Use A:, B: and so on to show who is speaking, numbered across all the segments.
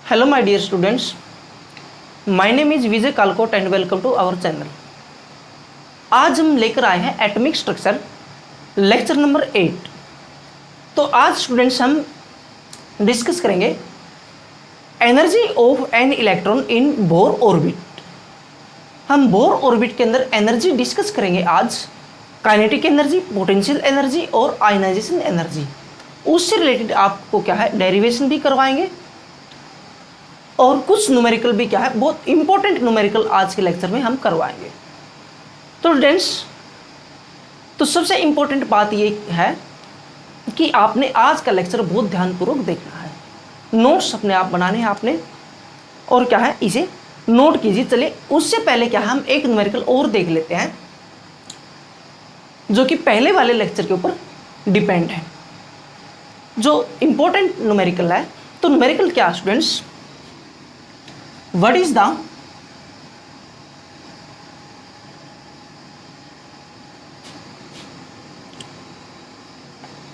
A: Hello my dear students, my name is Vijay Kalkot and welcome to our channel. आज हम लेकर आए हैं एटॉमिक स्ट्रक्चर लेक्चर नंबर 8। तो आज स्टूडेंट्स हम डिस्कस करेंगे energy of an electron in Bohr orbit. हम बोर ऑर्बिट के अंदर एनर्जी डिस्कस करेंगे आज, काइनेटिक एनर्जी, पोटेंशियल एनर्जी और आयनाइजेशन एनर्जी। उससे रिलेटेड आपको क्या है डेरिवेशन भी करवाएंगे और कुछ न्यूमेरिकल भी क्या है बहुत इंपॉर्टेंट न्यूमेरिकल आज के लेक्चर में हम करवाएंगे। तो स्टूडेंट्स, तो सबसे इंपॉर्टेंट बात ये है कि आपने आज का लेक्चर बहुत ध्यानपूर्वक देखना है, नोट्स अपने आप बनाने हैं आपने और क्या है इसे नोट कीजिए। चलिए उससे पहले क्या है हम एक न्यूमेरिकल और देख लेते हैं जो कि पहले वाले लेक्चर के ऊपर डिपेंड है, जो इंपॉर्टेंट न्यूमेरिकल है। तो न्यूमेरिकल क्या students, what is the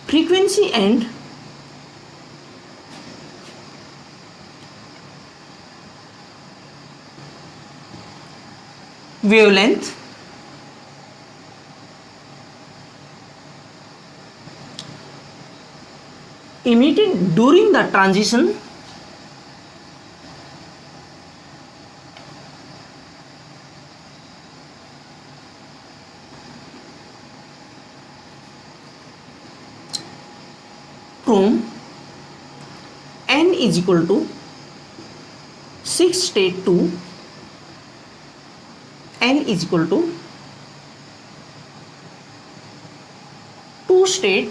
A: frequency and wavelength emitted during the transition from n is equal to 6 state to n is equal to 2 state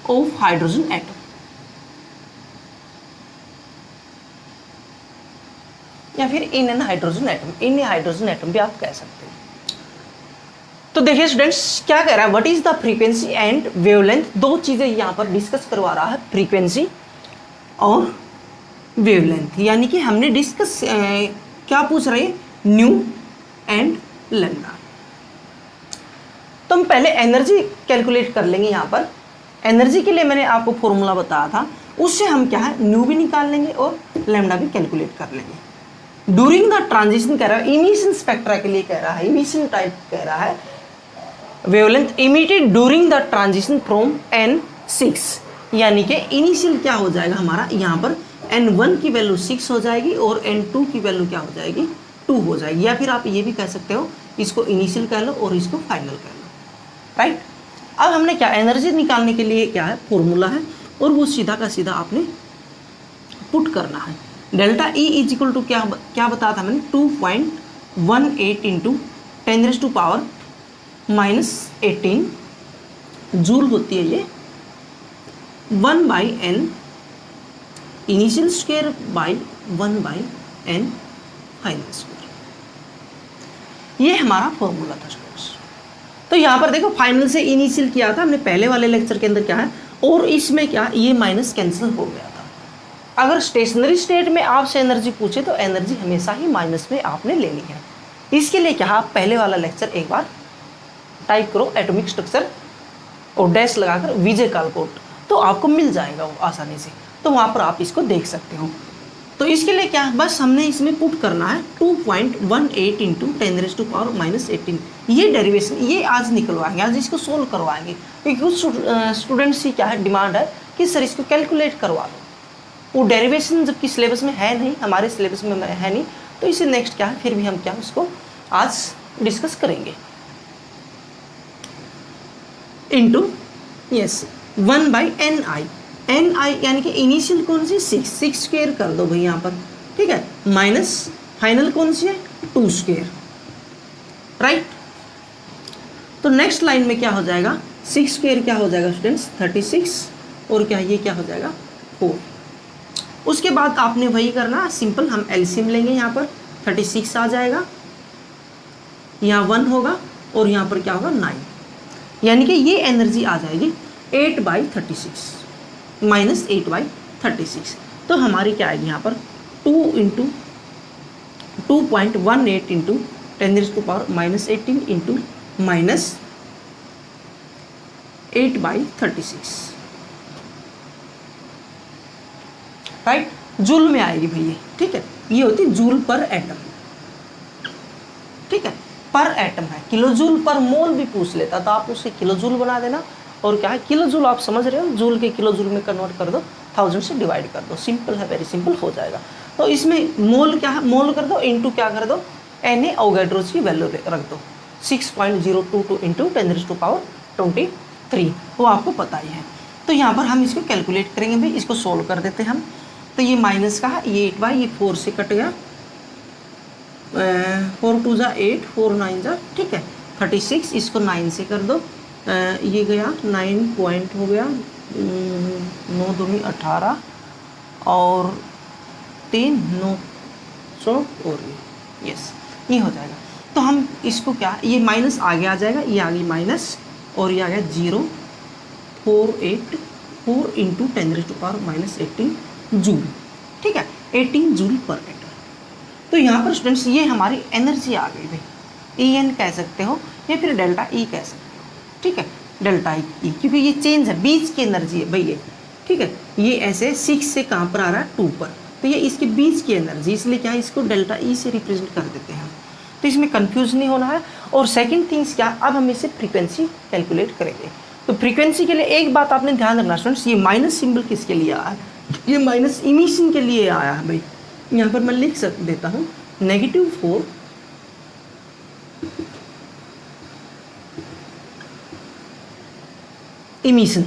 A: of hydrogen atom या फिर in an hydrogen atom, in hydrogen atom भी आप कह सकते हैं। तो देखिए students क्या कह रहा है, what is the frequency and wavelength. दो चीजें यहां पर डिस्कस करवा रहा है, फ्रीक्वेंसी और वेवलेंथ। यानी कि हमने डिस्कस क्या पूछ रहे हैं, न्यू एंड लैम्डा। तो हम पहले एनर्जी कैलकुलेट कर लेंगे। यहाँ पर एनर्जी के लिए मैंने आपको फॉर्मूला बताया था, उससे हम क्या है न्यू भी निकाल लेंगे और लैम्डा भी कैलकुलेट कर लेंगे। ड्यूरिंग द ट्रांजिशन कह रहा है, इमिशन स्पेक्ट्रा के लिए कह रहा है, इमिशन टाइप कह रहा है, wavelength emitted during the transition from n6। यानी कि इनिशियल क्या हो जाएगा हमारा, यहाँ पर n1 की वैल्यू 6 हो जाएगी और n2 की वैल्यू क्या हो जाएगी 2 हो जाएगी। या फिर आप ये भी कह सकते हो, इसको इनिशियल कह लो और इसको फाइनल कह लो, राइट। अब हमने क्या एनर्जी निकालने के लिए क्या है फॉर्मूला है और वो सीधा का सीधा आपने पुट करना है। Delta e is equal to क्या बताया था मैंने, 2.18 इंटू 10⁻⁻18 जूल होती है ये, 1/n initial square by 1/n final square. ये हमारा फॉर्मूला था स्टूडेंट्स। तो यहाँ पर देखो फाइनल से इनिशियल किया था हमने पहले वाले लेक्चर के अंदर क्या है, और इसमें क्या ये माइनस कैंसिल हो गया था। अगर स्टेशनरी स्टेट में आपसे एनर्जी पूछे तो एनर्जी हमेशा ही माइनस में आपने लेनी है। इसके लिए क्या आप पहले वाला लेक्चर एक बार टाइप करो, एटॉमिक स्ट्रक्चर और डैश लगाकर विजय कालकोट, तो आपको मिल जाएगा वो आसानी से। तो वहाँ पर आप इसको देख सकते हो। तो इसके लिए क्या बस हमने इसमें पुट करना है 2.18 इंटू 10⁻⁻18। ये डेरिवेशन ये आज निकलवाएंगे, आज इसको सोल्व करवाएंगे, क्योंकि कुछ स्टूडेंट्स की क्या है डिमांड है कि सर इसको कैलकुलेट करवा दो। वो डेरिवेशन जबकि सिलेबस में है नहीं, हमारे सिलेबस में है नहीं, तो इसे नेक्स्ट क्या है फिर भी हम क्या उसको आज डिस्कस करेंगे। इंटू यस 1/ni, ni यानी कि इनिशियल कौन सी 6 स्क्वायर कर दो भाई यहाँ पर, ठीक है, माइनस फाइनल कौन सी है 2 स्क्वायर, राइट। तो नेक्स्ट लाइन में क्या हो जाएगा, 6 स्क्वायर क्या हो जाएगा स्टूडेंट्स 36 और क्या ये क्या हो जाएगा 4। उसके बाद आपने वही करना सिंपल, हम एलसीएम लेंगे, यहाँ पर 36 आ जाएगा, यहाँ 1 होगा और यहाँ पर क्या होगा 9। यानी कि ये एनर्जी आ जाएगी 8/36 माइनस 8/36। तो हमारी क्या आएगी यहाँ पर 2.18 into 10⁻⁻18 into minus 8/36। Right, joule में आएगी भैया, ठीक है, ये होती जूल पर एटम, ठीक है, पर एटम है। किलो जूल पर मोल भी पूछ लेता तो आप उसे किलो जूल बना देना, और क्या है किलो जूल आप समझ रहे हो, जूल के किलो जूल में कन्वर्ट कर दो, 1000 से डिवाइड कर दो, सिंपल है, वेरी सिंपल हो जाएगा। तो इसमें मोल क्या है, मोल कर दो इंटू क्या कर दो, Na अवोगाड्रोस की वैल्यू रख दो 6.022 इंटू 10⁻23, वो आपको पता ही है। तो यहाँ पर हम इसको कैलकुलेट करेंगे भाई, इसको सोल्व कर देते हैं हम। तो ये माइनस का है, ये 8 ये 4 से कट गया, 4 2 जा 8, 4 9 जा, ठीक है 36, इसको 9 से कर दो, ये गया 9 पॉइंट हो गया, 9 दूनी 18 और 3 900 और यस ये हो जाएगा। तो हम इसको क्या, ये माइनस आगे आ जाएगा, ये आगे माइनस और ये आ गया 0.484 इंटू 10⁻⁻18 जूल, ठीक है 18 जूल पर एटम। तो यहाँ पर स्टूडेंट्स ये हमारी एनर्जी आ गई भाई, En कह सकते हो या फिर डेल्टा E कह सकते हो, ठीक है डेल्टा E, क्योंकि ये चेंज है, बीच की एनर्जी है भाई ये, ठीक है, ये ऐसे 6 से कहाँ पर आ रहा है 2 पर, तो ये इसके बीच की एनर्जी, इसलिए क्या है इसको डेल्टा E से रिप्रेजेंट कर देते हैं। तो इसमें कंफ्यूज नहीं होना है। और सेकंड थिंग्स क्या, अब हम इसे फ्रीक्वेंसी कैलकुलेट करेंगे। तो फ्रीक्वेंसी के लिए एक बात आपने ध्यान रखना स्टूडेंट्स, ये माइनस सिंबल किसके लिए आया है, ये माइनस इमिशन के लिए आया है भाई। यहाँ पर मैं लिख देता हूँ -4 इमिशन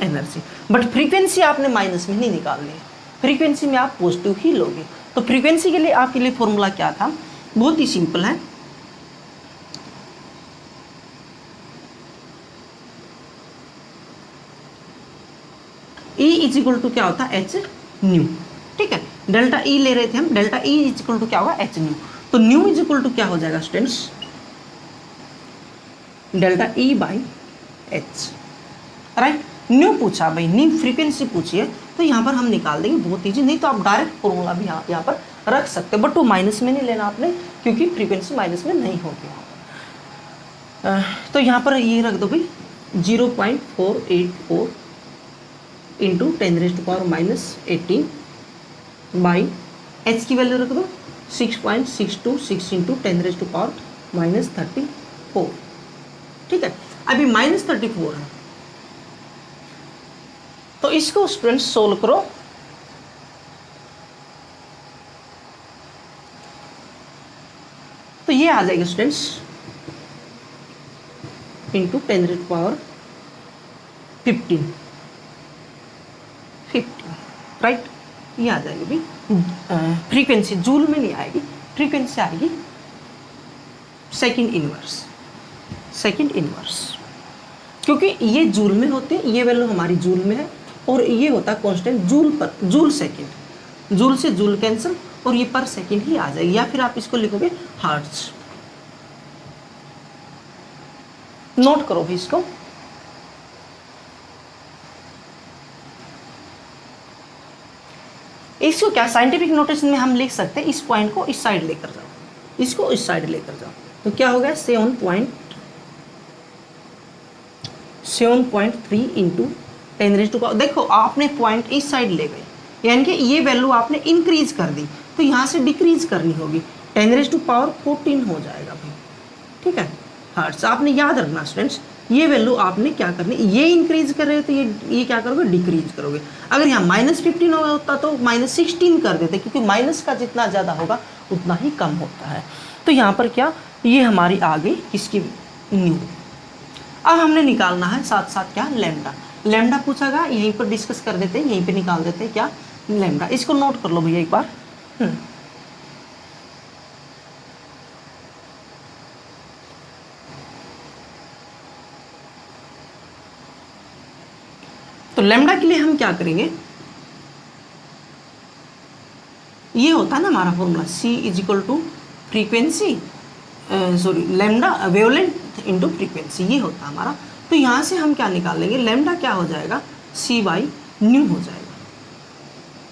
A: एनर्जी, बट फ्रीक्वेंसी आपने माइनस में नहीं निकालनी है, फ्रीक्वेंसी में आप पॉजिटिव ही लोगे। तो फ्रीक्वेंसी के लिए आपके लिए फॉर्मूला क्या था, बहुत ही सिंपल है, E इज इक्वल टू क्या होता है h न्यू, ठीक है डेल्टा E ले रहे थे हम, delta E is equal to क्या होगा h न्यू, तो न्यू इज इक्वल टू क्या हो जाएगा students, delta E by h, right. Nu पूछा भाई, न्यू फ्रीक्वेंसी पूछी है, तो यहाँ पर हम निकाल देंगे बहुत ईजी, नहीं तो आप डायरेक्ट फॉर्मूला भी यहाँ पर रख सकते हो, बट वो माइनस में नहीं लेना आपने, क्योंकि फ्रीक्वेंसी माइनस में नहीं होगी। तो यहाँ पर ये रख दो भाई 0.484 इंटू 10⁻⁻18 बाई h की वैल्यू रख दो 6.626 इंटू 10⁻⁻34, ठीक है। अभी -34 है, तो इसको स्टूडेंट्स सोल्व करो, तो ये आ जाएगा स्टूडेंट्स इंटू 10⁻15 राइट, ये आ जाएगी भाई। फ्रीक्वेंसी जूल में नहीं आएगी, फ्रीक्वेंसी आएगी सेकंड इनवर्स, क्योंकि ये जूल में होते हैं, ये वैल्यू हमारी जूल में है, और ये होता है कांस्टेंट जूल पर, जूल सेकंड, जूल से जूल कैंसिल, और ये पर सेकंड ही आ जाएगी, या फिर आप इसको लिखोगे हर्ट्ज। नोट करो भी इसको, इसको क्या साइंटिफिक नोटेशन में हम लिख सकते हैं, इस पॉइंट को इस साइड लेकर जाओ, इसको इस साइड लेकर जाओ, तो क्या हो गया 7.3 इंटू 10⁻⁻, देखो आपने पॉइंट इस साइड ले गए, यानी कि ये वैल्यू आपने इंक्रीज कर दी, तो यहाँ से डिक्रीज करनी होगी, 10⁻14 हो जाएगा भाई, ठीक है हर्ट्ज। आपने याद रखना स्टूडेंट्स, ये वैल्यू आपने क्या करनी, ये इंक्रीज कर रहे हो तो ये क्या करोगे डिक्रीज करोगे। अगर यहाँ -15 होता तो -16 कर देते, क्योंकि माइनस का जितना ज़्यादा होगा उतना ही कम होता है। तो यहाँ पर क्या, ये हमारी आ गई किसकी न्यू। अब हमने निकालना है साथ साथ क्या लैम्डा, लैम्डा पूछा गया, यहीं पर डिस्कस कर देते हैं, यहीं पे निकाल देते हैं क्या लैम्डा। इसको नोट कर लो भैया एक बार। तो लैम्डा के लिए हम क्या करेंगे, ये होता है ना हमारा formula C is equal to frequency lambda wavelength into frequency, ये होता है हमारा। तो यहाँ से हम क्या निकाल लेंगे, लैम्डा क्या हो जाएगा C बाई न्यू हो जाएगा,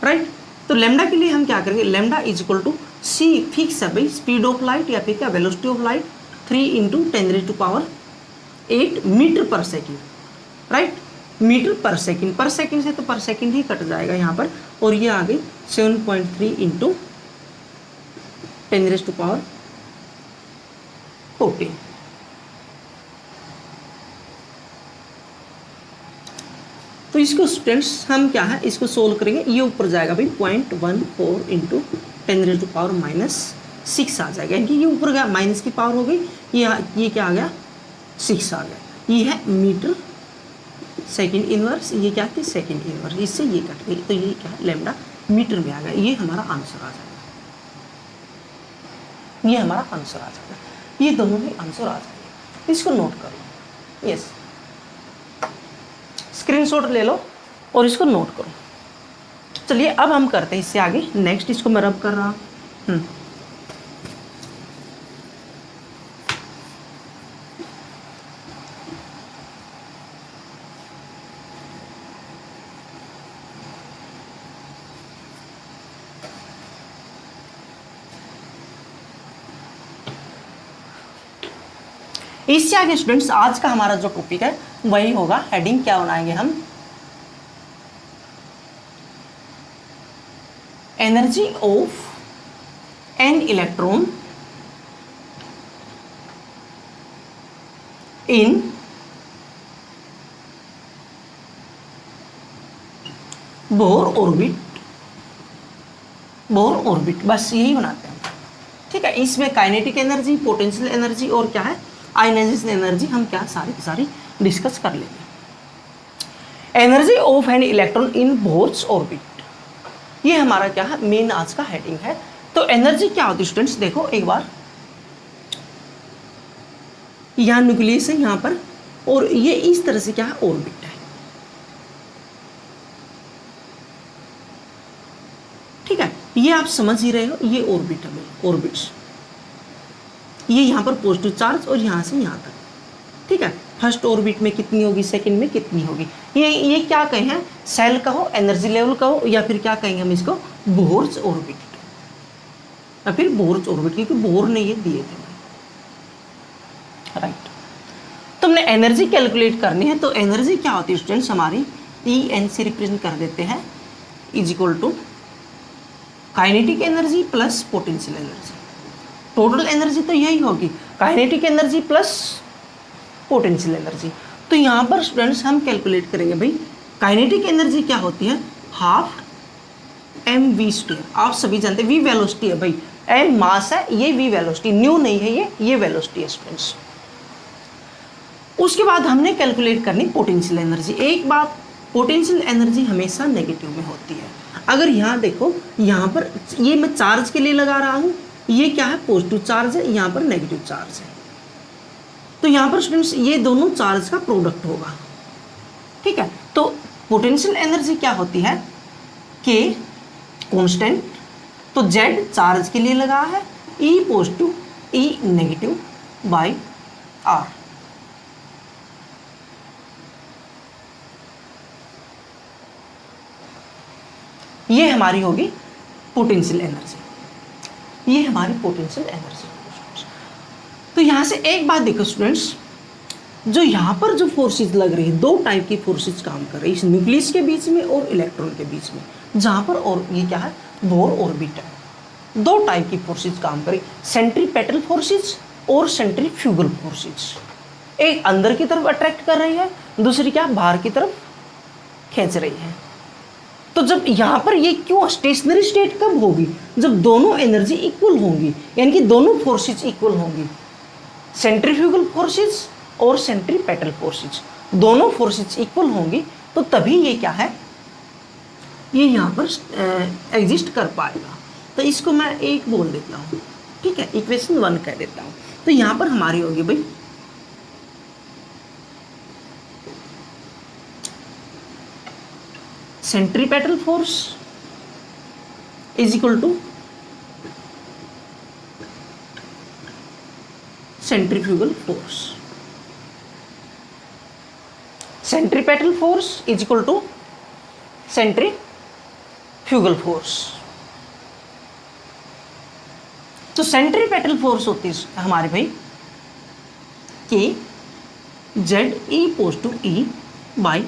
A: राइट। तो लैम्डा के लिए हम क्या करेंगे, lambda is equal to C fix है भाई, स्पीड ऑफ लाइट या फिर क्या velocity of light 3 into 10⁻8 metre पर सेकेंड, राइट। मीटर पर सेकेंड से तो पर सेकेंड ही कट जाएगा यहाँ पर, और ये आ गई 7.3 इंटू 10⁻14। तो इसको स्टूडेंट्स हम क्या है, इसको सोल्व करेंगे, ये ऊपर जाएगा भाई 0.14 इंटू 10⁻⁻6 आ जाएगा, यानी कि ये ऊपर गया माइनस की पावर हो गई, ये क्या आ गया 6 आ गया। ये है मीटर सेकंड इनवर्स, ये क्या थी सेकंड इनवर्स, इससे ये कट गई, तो ये क्या है लैम्डा मीटर में आ गया। ये हमारा आंसर आ जाएगा, ये हमारा आंसर आ जाएगा, ये दोनों ही आंसर आ जाएंगे। इसको नोट कर लो, यस स्क्रीनशॉट ले लो और इसको नोट करो। चलिए अब हम करते हैं इससे आगे नेक्स्ट, इसको मैं रब कर रहा हूँ। इससे आगे स्टूडेंट्स आज का हमारा जो टॉपिक है वही होगा, हेडिंग क्या बनाएंगे हम, energy of an electron in Bohr orbit, बस यही बनाते हैं, ठीक है। इसमें काइनेटिक एनर्जी, पोटेंशियल एनर्जी और क्या है आयनाइजेशन एनर्जी, हम क्या सारी सारी डिस्कस कर लेंगे। Energy of an electron in Bohr's orbit, ये हमारा क्या है मेन आज का हेडिंग है। तो एनर्जी क्या होती है स्टूडेंट्स, देखो एक बार, यहाँ न्यूक्लियस है यहाँ पर, और ये इस तरह से क्या है ऑर्बिट है, ठीक है। ये आप समझ ही रहे हो, ये ऑर्बिट है, ऑर्बिट्स, ये यहाँ पर पॉजिटिव चार्ज और यहाँ से यहाँ तक, ठीक है। फर्स्ट ऑर्बिट में कितनी होगी, सेकंड में कितनी होगी, ये क्या कहें हैं, सेल कहो, एनर्जी लेवल कहो, या फिर क्या कहेंगे हम इसको बोर्स ऑर्बिट, या फिर बोर्स ऑर्बिट, क्योंकि बोर ने ये दिए थे, राइट। तुमने एनर्जी कैलकुलेट करनी है, तो एनर्जी क्या होती है स्टूडेंट्स हमारी, EN से रिप्रेजेंट कर देते हैं, is equal to kinetic energy plus potential energy. Total energy तो यही होगी, kinetic energy plus potential energy. तो यहाँ पर स्टूडेंट्स हम कैलकुलेट करेंगे भाई, काइनेटिक एनर्जी क्या होती है, हाफ mv², आप सभी जानते हैं, v वेलोसिटी है भाई, m मास है, ये v वेलोसिटी, न्यू नहीं है, ये वेलोसिटी है स्टूडेंट्स। उसके बाद हमने कैलकुलेट करनी पोटेंशियल एनर्जी। एक बात, पोटेंशियल एनर्जी हमेशा नेगेटिव में होती है। अगर यहाँ देखो, यहाँ पर ये मैं चार्ज के लिए लगा रहा हूँ, ये क्या है पॉजिटिव चार्ज है, यहाँ पर नेगेटिव चार्ज है, तो यहाँ पर स्टूडेंट्स ये दोनों चार्ज का प्रोडक्ट होगा, ठीक है। तो पोटेंशियल एनर्जी क्या होती है, K कांस्टेंट, तो Z चार्ज के लिए लगा है, E positive E negative by R, ये हमारी होगी पोटेंशियल एनर्जी, ये हमारी पोटेंशियल एनर्जी। तो यहाँ से एक बात देखो स्टूडेंट्स, जो यहाँ पर जो फोर्सेस लग रही है, दो टाइप की फोर्सेस काम कर रही है, इस न्यूक्लियस के बीच में और इलेक्ट्रॉन के बीच में, जहाँ पर और ये क्या है बोर ऑर्बिट है, दो टाइप की फोर्सेस काम कर रही, सेंट्रीपेटल फोर्सेस और सेंट्रीफ्यूगल फोर्सेस। एक अंदर की तरफ अट्रैक्ट कर रही है, दूसरी क्या बाहर की तरफ खींच रही है। तो जब यहाँ पर ये क्यों स्टेशनरी स्टेट कब होगी, जब दोनों एनर्जी इक्वल होंगी, यानी कि दोनों फोर्सेस इक्वल होंगी, सेंट्रीफ्यूगल फोर्सेस और सेंट्रीपेटल फोर्सेस, दोनों फोर्सेस इक्वल होंगी, तो तभी ये क्या है, ये यहाँ पर एग्जिस्ट कर पाएगा। तो इसको मैं एक बोल देता हूँ, ठीक है, इक्वेशन 1 कह देता हूँ। तो यहाँ पर हमारी होगी भाई centripetal force is equal to centrifugal force, centripetal force is equal to centrifugal force. तो सेंट्रीपेटल फोर्स होती है हमारे भाई K Z E positive E by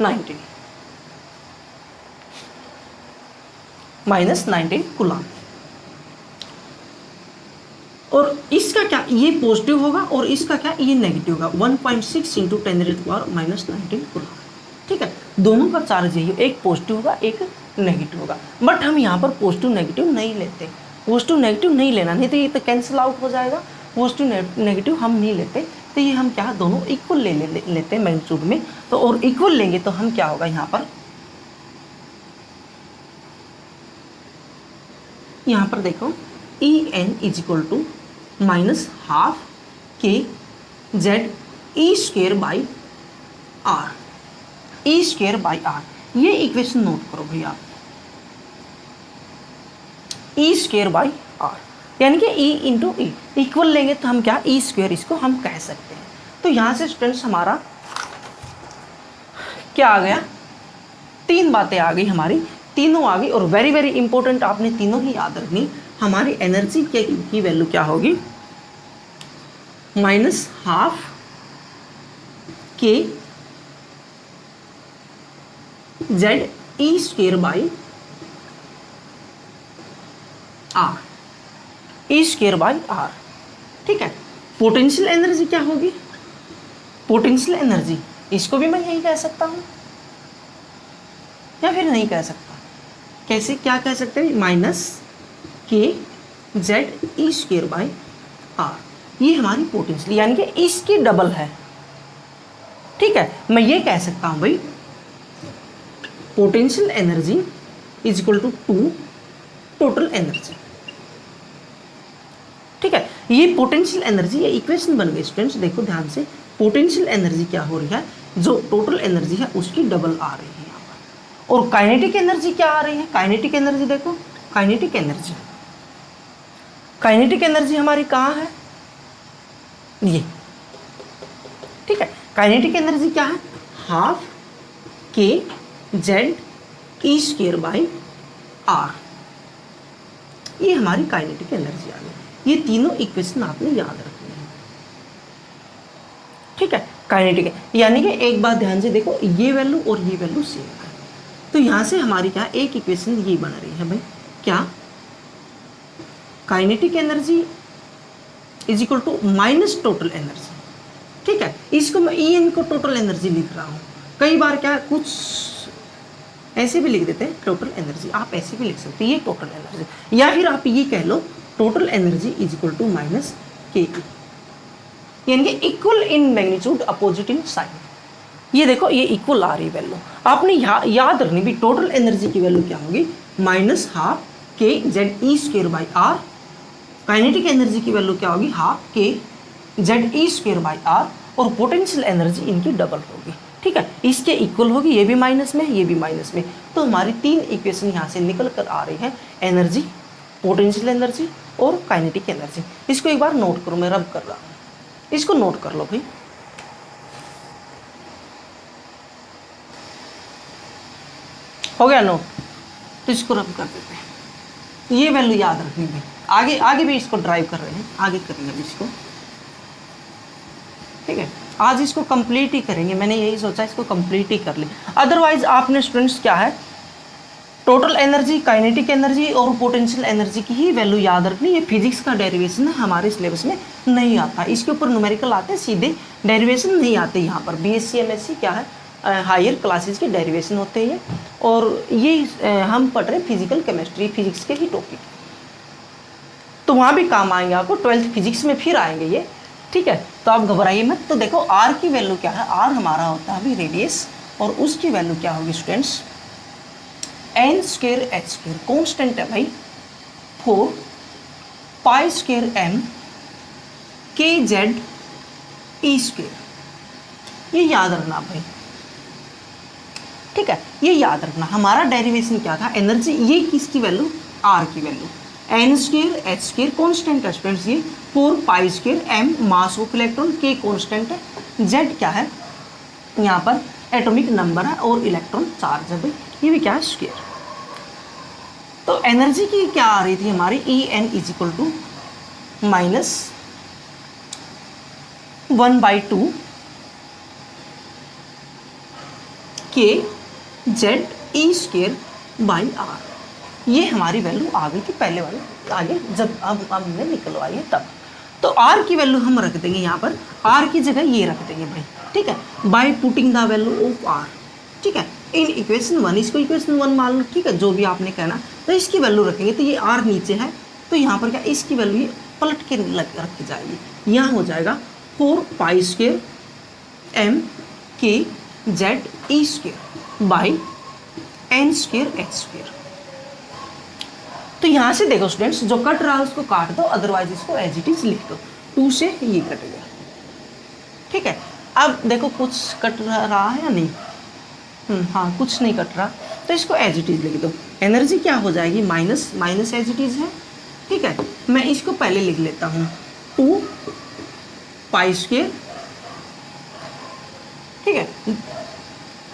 A: 19 minus 19 coulomb. और इसका क्या, ये पॉजिटिव होगा और इसका क्या, ये नेगेटिव होगा। 1.6 इंटू 10⁻⁻19 कूलम। ठीक है, दोनों का चार्ज यही, एक पॉजिटिव होगा एक नेगेटिव होगा। बट हम यहाँ पर पॉजिटिव नेगेटिव नहीं लेते, पॉजिटिव नेगेटिव नहीं लेना, नहीं तो ये तो कैंसिल आउट हो जाएगा। पॉजिटिव नेगेटिव हम नहीं लेते, तो ये हम क्या दोनों इक्वल लेते हैं मैग्नीट्यूड में। तो और इक्वल लेंगे तो हम क्या होगा यहाँ पर देखो E N is equal to minus half K Z E square by R, E square by R. ये इक्वेशन नोट करो भैया, ई स्क्वेयर बाई आर, यानी कि ई इंटू ई, इक्वल लेंगे तो हम क्या ई स्क्वेयर इसको हम कह सकते हैं। तो यहाँ से स्टूडेंट्स हमारा क्या आ गया, तीन बातें आ गई हमारी, तीनों आ गई। और वेरी वेरी इंपॉर्टेंट, आपने तीनों ही याद रखनी। हमारी एनर्जी की वैल्यू क्या होगी, minus half K Z E square by R, E square by R. ठीक है, पोटेंशियल एनर्जी क्या होगी, पोटेंशियल एनर्जी इसको भी मैं यही कह सकता हूं या फिर नहीं कह सकता, कैसे क्या कह सकते हैं, minus K Z E square by R, ये हमारी पोटेंशियल यानी कि इसकी डबल है। ठीक है, मैं ये कह सकता हूं भाई potential energy is equal to total energy. ठीक है, ये पोटेंशियल एनर्जी, ये इक्वेशन बन गई स्टूडेंट्स। देखो ध्यान से, पोटेंशियल एनर्जी क्या हो रही है, जो टोटल एनर्जी है उसकी डबल आ रही है यहाँ पर। और काइनेटिक एनर्जी क्या आ रही है, काइनेटिक एनर्जी देखो, काइनेटिक एनर्जी, काइनेटिक एनर्जी हमारी कहाँ है, ये। ठीक है, काइनेटिक एनर्जी क्या है, half K Z E square by R, ये हमारी काइनेटिक एनर्जी आ गई। ये तीनों इक्वेशन आपने याद रखनी है। ठीक है, काइनेटिक, यानी कि एक बात ध्यान से देखो, ये वैल्यू और ये वैल्यू सेम है, तो यहाँ से हमारी क्या एक इक्वेशन ये बन रही है भाई, क्या kinetic energy is equal to minus total energy. ठीक है, इसको मैं ई एन को टोटल एनर्जी लिख रहा हूँ। कई बार क्या कुछ ऐसे भी लिख देते हैं टोटल एनर्जी, आप ऐसे भी लिख सकते हैं ये टोटल एनर्जी, या फिर आप ये कह लो total energy is equal to minus K, यानी कि equal in magnitude opposite in sign. ये देखो ये इक्वल आ रही वैल्यू, आपने याद रखनी भी टोटल एनर्जी की वैल्यू क्या होगी, minus half K Z E square by R. Kinetic energy की वैल्यू क्या होगी, half K Z E square by R, और पोटेंशियल एनर्जी इनकी डबल होगी। ठीक है, इसके इक्वल होगी, ये भी माइनस में ये भी माइनस में, तो हमारी तीन इक्वेशन यहाँ से निकल कर आ रही है, एनर्जी, पोटेंशियल एनर्जी और काइनेटिक एनर्जी। इसको एक बार नोट करो, मैं रब कर रहा हूँ, इसको नोट कर लो भाई। हो गया नोट, तो इसको रब कर देते हैं। ये वैल्यू याद रखनी भाई, आगे आगे भी इसको ड्राइव कर रहे हैं, आगे करेंगे अभी इसको। ठीक है, आज इसको कंप्लीट ही करेंगे, मैंने यही सोचा इसको कंप्लीट ही कर ले। अदरवाइज आपने स्टूडेंट्स क्या है, टोटल एनर्जी, काइनेटिक एनर्जी और पोटेंशियल एनर्जी की ही वैल्यू याद रखनी। ये फिजिक्स का डेरिवेशन है, हमारे सिलेबस में नहीं आता, इसके ऊपर न्यूमेरिकल आते हैं, सीधे डेरिवेशन नहीं आते। यहाँ पर बीएससी एमएससी क्या है, हायर क्लासेस के डेरिवेशन होते हैं, और ये हम पढ़ रहे हैं फिजिकल केमिस्ट्री, फिजिक्स के ही टॉपिक, तो वहाँ भी काम आएंगे आपको, 12th फिजिक्स में फिर आएंगे ये। ठीक है, तो आप घबराइए मत। तो देखो आर की वैल्यू क्या है, आर हमारा होता है अभी रेडियस, और उसकी वैल्यू क्या होगी students, N square H square, constant है भाई 4 pi square M K Z E square. ये याद रखना भाई, ठीक है, ये याद रखना। हमारा डेरिवेशन क्या था, एनर्जी, ये किसकी वैल्यू, आर की value, N square H square constant है स्टूडेंट्स, ये 4 pi square M mass of electron, K constant है, जेड क्या है यहाँ पर एटॉमिक नंबर है, और इलेक्ट्रॉन चार्ज है भाई, ये भी क्या है स्क्वायर। तो एनर्जी की क्या आ रही थी हमारी, E N is equal to minus 1/2 K Z E square by R. ये हमारी वैल्यू आ गई थी पहले वाले, आगे जब अब हमने निकलवाई है तब। तो आर की वैल्यू हम रख देंगे यहाँ पर, आर की जगह ये रख देंगे भाई। ठीक है, by putting the value of R. ठीक है, इन इक्वेशन 1, इसको इक्वेशन 1 मान लो। ठीक है, जो भी आपने कहना, तो इसकी वैल्यू रखेंगे, तो ये आर नीचे है, तो यहाँ पर क्या इसकी वैल्यू ये पलट के रखी जाएगी, यहाँ हो जाएगा 4 pi square M K Z E square by N square H square. तो यहाँ से देखो स्टूडेंट्स, जो कट रहा है उसको काट दो, अदरवाइज इसको एज इट इज लिख दो, 2 से ये कट गया। ठीक है, अब देखो कुछ कट रहा है या नहीं, हाँ कुछ नहीं कट रहा, तो इसको एज इट इज लिख दो। एनर्जी क्या हो जाएगी, minus minus as it is है। ठीक है, मैं इसको पहले लिख लेता हूँ, 2 पाई स्क्वायर, ठीक है,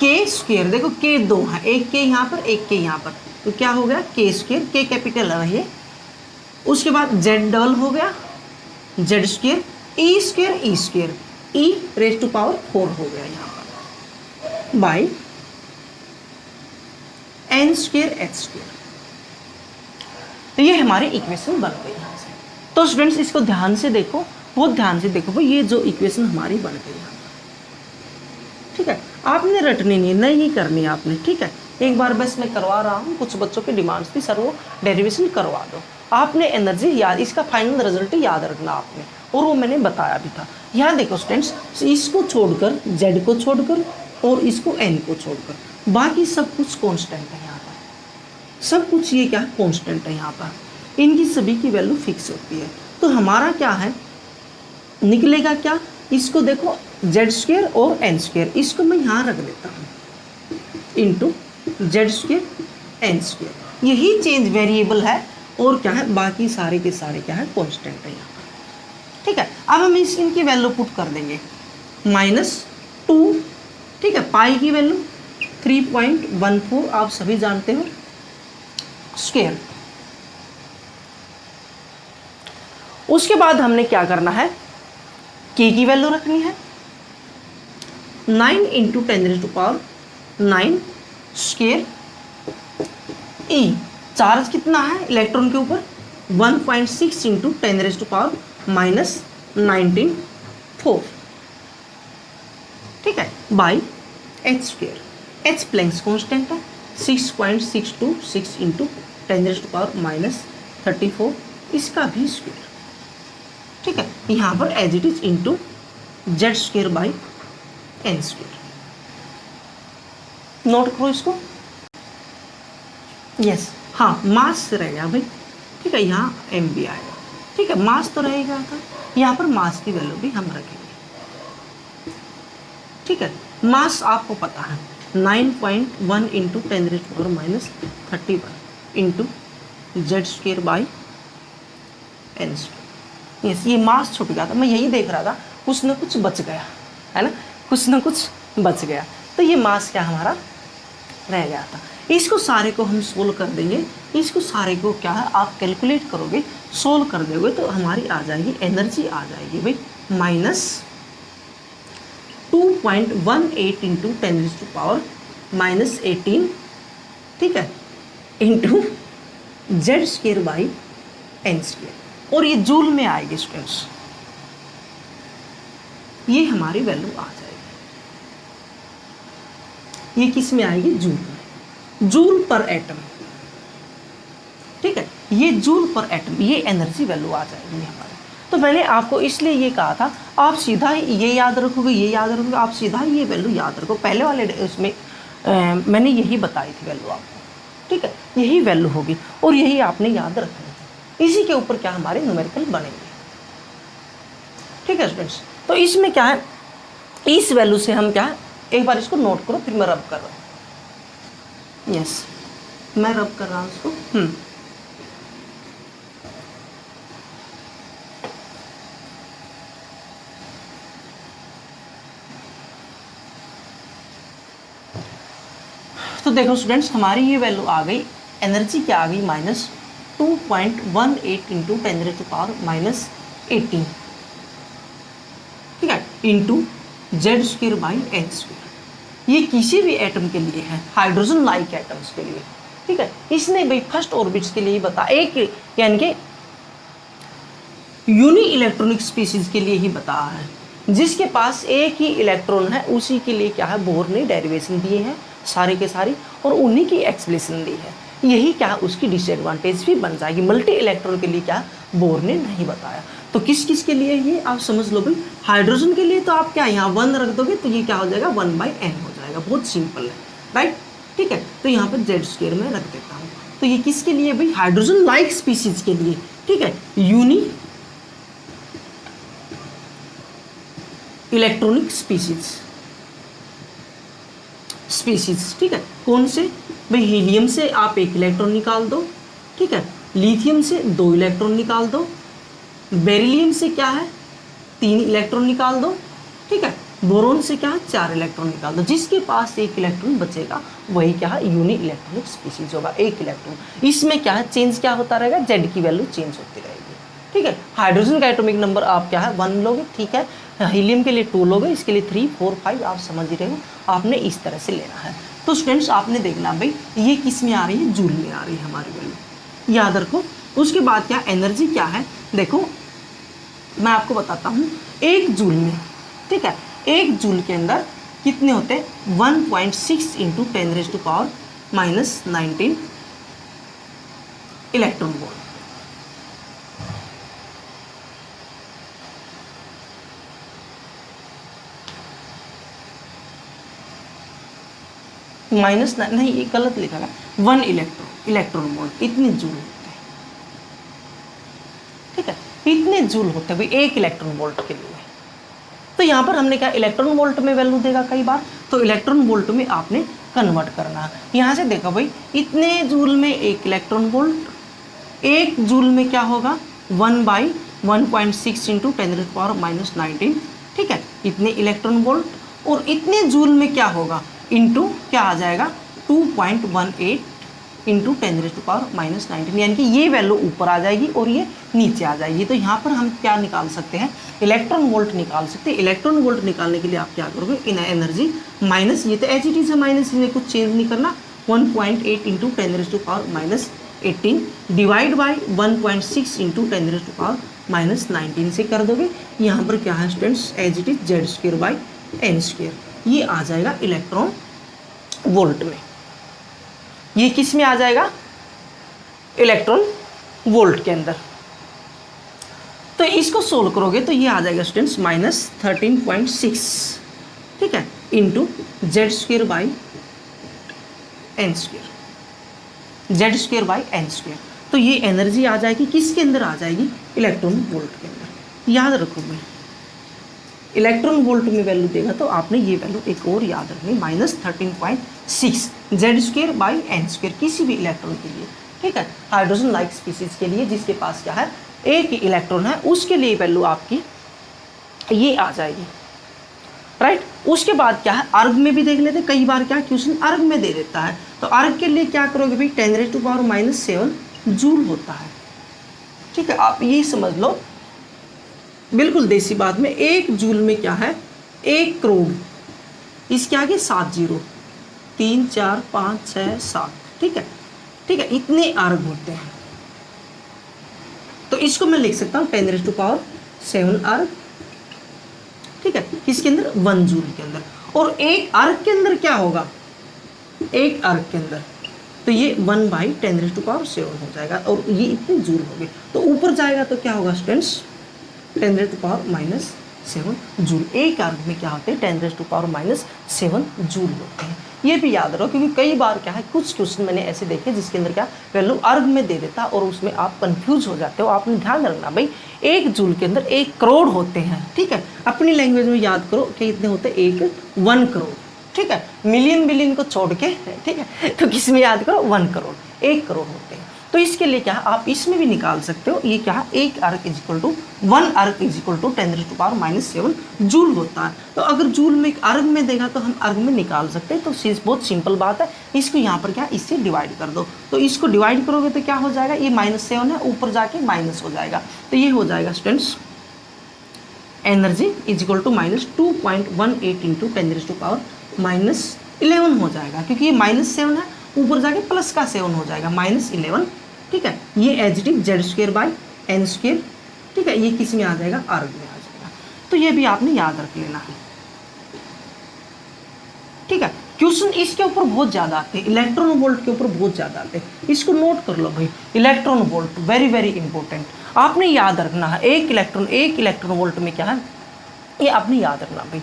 A: के स्क्वायर, देखो के 2 है, एक के यहाँ पर एक के यहाँ पर, तो क्या हो गया के स्क्वायर, के कैपिटल है ये, उसके बाद जेड डबल हो गया, Z square, E square E square, E raise to power 4 हो गया यहाँ पर, by N square H square. तो ये हमारी इक्वेशन बन गई यहाँ से। तो स्टूडेंट्स इसको ध्यान से देखो, बहुत ध्यान से देखो भाई, ये जो इक्वेशन हमारी बन गई यहाँ पर। ठीक है, आपने रटनी नहीं करनी है आपने। ठीक है, एक बार बस मैं करवा रहा हूँ, कुछ बच्चों के डिमांड्स थी सर वो डेरिवेशन करवा दो। आपने एनर्जी याद, इसका फाइनल रिजल्ट याद रखना आपने, और वो मैंने बताया भी था। यहाँ देखो स्टूडेंट्स, इसको छोड़कर, जेड को छोड़कर और इसको एन को छोड़कर, बाकी सब कुछ कांस्टेंट है यहाँ पर, सब कुछ ये क्या है कांस्टेंट है यहाँ पर, इनकी सभी की वैल्यू फिक्स होती है। तो हमारा क्या है निकलेगा क्या, इसको देखो जेड स्क्वायर और एन स्क्वायर, इसको मैं यहाँ रख देता हूँ, into Z square N square, यही चेंज वेरिएबल है, और क्या है बाकी सारे के सारे क्या है कांस्टेंट है यहाँ पर। ठीक है, अब हम इनकी वैल्यू पुट कर देंगे, -2, ठीक है, पाई की वैल्यू 3.14 आप सभी जानते हो स्क्वायर। उसके बाद हमने क्या करना है, के की वैल्यू रखनी है 9 × 10⁻⁹ स्क्वायर ई चार्ज कितना है इलेक्ट्रॉन के ऊपर 1.6 इंटू 10⁻⁻⁻19 4, ठीक है, by H square. H Planck's constant है 6.626 इंटू 10⁻⁻34 इसका भी स्क्वेयर, ठीक है। यहाँ पर as it is into Z square by N square. Note करो इसको। यस, हाँ, मास से रह गया भाई, ठीक है, यहाँ एम भी आएगा, ठीक है, मास तो रहेगा था, यहाँ पर मास की वैल्यू भी हम रखेंगे, ठीक है। मास आपको पता है 9.1 into 10⁻⁻31 into Z square by N square. Yes, ये मास छूट गया था, मैं यही देख रहा था, कुछ ना कुछ बच गया है ना, कुछ ना कुछ बच गया, तो ये मास क्या हमारा रह गया था। इसको सारे को हम सोल्व कर देंगे, इसको सारे को क्या है आप कैलकुलेट करोगे, सोल्व कर दोगे तो हमारी आ जाएगी एनर्जी, आ जाएगी भाई -2.18 इंटू 10⁻⁻18, ठीक है, into Z square by N square, और ये जूल में आएगी स्टूडेंट्स, ये हमारी वैल्यू आ जाएगी। ये किस में आएगी? जूल में, जूल पर एटम, ठीक है, ये जूल पर एटम, ये एनर्जी वैल्यू आ जाएगी हमारे। तो मैंने आपको इसलिए ये कहा था आप सीधा ये याद रखोगे, ये याद रखोगे, आप सीधा ये वैल्यू याद रखो। पहले वाले उसमें मैंने यही बताई थी वैल्यू आपको, ठीक है, यही वैल्यू होगी और यही आपने याद रखनी है। इसी के ऊपर क्या हमारे न्यूमेरिकल बनेंगे, ठीक है स्टूडेंट्स। तो इसमें क्या है, इस वैल्यू से हम क्या है, एक बार इसको नोट करो, फिर मैं रब कर रहा हूँ। यस, मैं रब कर रहा हूँ इसको। तो देखो स्टूडेंट्स, हमारी ये वैल्यू आ गई, एनर्जी क्या आ गई, -2.18 इंटू 10⁻⁻18, ठीक है, into Z square by N square. ये किसी भी एटम के लिए है, हाइड्रोजन लाइक एटम्स के लिए, ठीक है। इसने भाई फर्स्ट ऑर्बिट्स के लिए बता, एक यानी कि यूनी इलेक्ट्रॉनिक स्पीसीज के लिए ही बताया है, जिसके पास एक ही इलेक्ट्रॉन है उसी के लिए क्या है बोर ने डेरिवेशन दिए हैं सारे के सारी, और उन्हीं की एक्सप्लेनेशन दी है। यही क्या उसकी डिसएडवांटेज भी बन जाएगी। मल्टी इलेक्ट्रॉन के लिए क्या बोर ने नहीं बताया। तो किस किस के लिए ये आप समझ लो भाई। हाइड्रोजन के लिए तो आप क्या यहाँ 1 रख दोगे तो ये क्या हो जाएगा 1/n हो जाएगा, बहुत सिंपल है, राइट, ठीक है। तो यहाँ पर जेड स्क्वेयर में रख देता हूँ। तो ये किसके लिए भाई, हाइड्रोजन लाइक स्पीसीज के लिए, ठीक है, यूनी इलेक्ट्रॉनिक स्पीसीज, ठीक है। कौन से भाई, हीलियम से आप 1 इलेक्ट्रॉन निकाल दो, ठीक है, लिथियम से 2 इलेक्ट्रॉन निकाल दो, बेरिलियम से क्या है 3 इलेक्ट्रॉन निकाल दो, ठीक है, बोरोन से क्या है 4 इलेक्ट्रॉन निकाल दो। जिसके पास 1 इलेक्ट्रॉन बचेगा वही क्या है यूनी इलेक्ट्रॉनिक स्पीसीज होगा, 1 इलेक्ट्रॉन। इसमें क्या है चेंज क्या होता रहेगा, जेड की वैल्यू चेंज होती रहेगी, ठीक है। हाइड्रोजन का एटॉमिक नंबर आप क्या है 1 लोगे, ठीक है, हीलियम के लिए 2 लोगे, इसके लिए 3, 4, 5 आप समझ ही रहे हो, आपने इस तरह से लेना है। तो स्टूडेंट्स आपने देखना भाई ये किस में आ रही है, जूल में आ रही है हमारी वैल्यू, याद रखो। उसके बाद क्या एनर्जी क्या है, देखो मैं आपको बताता हूँ। 1 जूल में, ठीक है, 1 जूल के अंदर कितने होते हैं 1.6 इंटू 10⁻⁻19 इलेक्ट्रॉन वोल्ट। माइनस नहीं, ये गलत लिखा है, 1 इलेक्ट्रॉन वोल्ट, इतने जूल होते हैं, ठीक है, इतने जूल होते हैं भाई 1 इलेक्ट्रॉन वोल्ट के लिए। तो यहाँ पर हमने क्या इलेक्ट्रॉन वोल्ट में वैल्यू देगा कई बार, तो इलेक्ट्रॉन वोल्ट में आपने कन्वर्ट करना है। यहाँ से देखो भाई इतने जूल में 1 इलेक्ट्रॉन वोल्ट, 1 जूल में क्या होगा 1/1.6 इंटू 10⁻⁻19, ठीक है, इतने इलेक्ट्रॉन वोल्ट। और इतने जूल में क्या होगा इंटू क्या आ जाएगा 2.18 इंटू 10⁻⁻19, यानी कि ये वैल्यू ऊपर आ जाएगी और ये नीचे आ जाएगी। तो यहाँ पर हम क्या निकाल सकते हैं, इलेक्ट्रॉन वोल्ट निकाल सकते हैं। इलेक्ट्रॉन वोल्ट निकालने के लिए आप क्या करोगे, इन एनर्जी माइनस, ये तो एच इट इज है माइनस, इन्हें कुछ चेंज नहीं करना, 1.8 इंटू 10⁻⁻18 डिवाइड बाई 1.6 इंटू 10⁻⁻19 से कर दोगे। यहाँ पर क्या है students, as it is Z²/n², ये आ जाएगा इलेक्ट्रॉन वोल्ट में। ये किस में आ जाएगा, इलेक्ट्रॉन वोल्ट के अंदर। तो इसको सोल्व करोगे तो ये आ जाएगा स्टूडेंट्स -13.6, ठीक है, इंटू Z²/n², Z²/n²। तो ये एनर्जी आ जाएगी किसके अंदर, आ जाएगी इलेक्ट्रॉन वोल्ट के अंदर। याद रखो भाई, इलेक्ट्रॉन वोल्ट में वैल्यू देगा तो आपने ये वैल्यू एक और याद रखनी, -13.6 Z²/n² किसी भी इलेक्ट्रॉन के लिए, ठीक है, हाइड्रोजन लाइक स्पीसीज के लिए जिसके पास क्या है, एक ही इलेक्ट्रॉन है, उसके लिए वैल्यू आपकी ये आ जाएगी, राइट। उसके बाद क्या है, अर्ग में भी देख लेते, कई बार क्या क्वेश्चन अर्ग में दे देता है, तो अर्ग के लिए क्या करोगे भाई, 10⁻⁻7 जूल होता है, ठीक है। आप ये समझ लो बिल्कुल देसी बात में, 1 जूल में क्या है, 1 करोड़, इसके आगे 7 जीरो, 3 4 5 6 7, ठीक है, ठीक है, इतने अर्ग होते हैं। तो इसको मैं लिख सकता हूँ 10⁻7 अर्ग, ठीक है, किसके अंदर, 1 जूल के अंदर। और एक अर्ग के अंदर क्या होगा, एक अर्ग के अंदर तो ये 1/10⁻7 हो जाएगा, और ये इतने जूल हो गए। तो ऊपर जाएगा तो क्या होगा स्टूडेंट्स, 10⁻⁻7 जूल। एक अर्ग में क्या होते हैं, 10⁻⁻7 जूल होते हैं। ये भी याद रखो, क्योंकि कई बार क्या है, कुछ क्वेश्चन मैंने ऐसे देखे जिसके अंदर क्या वैल्यू अर्ग में दे देता और उसमें आप कंफ्यूज हो जाते हो। आपने ध्यान रखना भाई, 1 जूल के अंदर 1 करोड़ होते हैं, ठीक है। अपनी लैंग्वेज में याद करो कि इतने होते हैं, 1 करोड़, ठीक है, मिलियन बिलियन को छोड़ के, ठीक है, तो किस में याद करो, 1 करोड़, 1 करोड़ होते हैं। तो इसके लिए क्या है, आप इसमें भी निकाल सकते हो, ये क्या है, 1 अर्ग इजिकल टू 1 अर्ग इजिकल टू 10⁻⁻7 जूल होता है। तो अगर जूल में एक अर्ग में देगा तो हम अर्ग में निकाल सकते हैं। तो बहुत सिंपल बात है, इसको यहाँ पर क्या, इससे डिवाइड कर दो। तो इसको डिवाइड करोगे तो क्या हो जाएगा, ये -7 है, ऊपर जाके माइनस हो जाएगा, तो ये हो जाएगा students energy is equal to -2.18 into 10⁻⁻11 हो जाएगा, क्योंकि ये -7 है, ऊपर जाके प्लस का 7 हो जाएगा, -11, ठीक है। ये एज इट इज Z²/n², ठीक है, ये किस में आ जाएगा, अर्ग में आ जाएगा। तो ये भी आपने याद रख लेना है, ठीक है। क्वेश्चन इसके ऊपर बहुत ज़्यादा आते हैं, इलेक्ट्रॉन वोल्ट के ऊपर बहुत ज़्यादा आते हैं, इसको नोट कर लो भाई। Electron volt very very important, आपने याद रखना है। 1 इलेक्ट्रॉन वोल्ट में क्या है, ये आपने याद रखना भाई,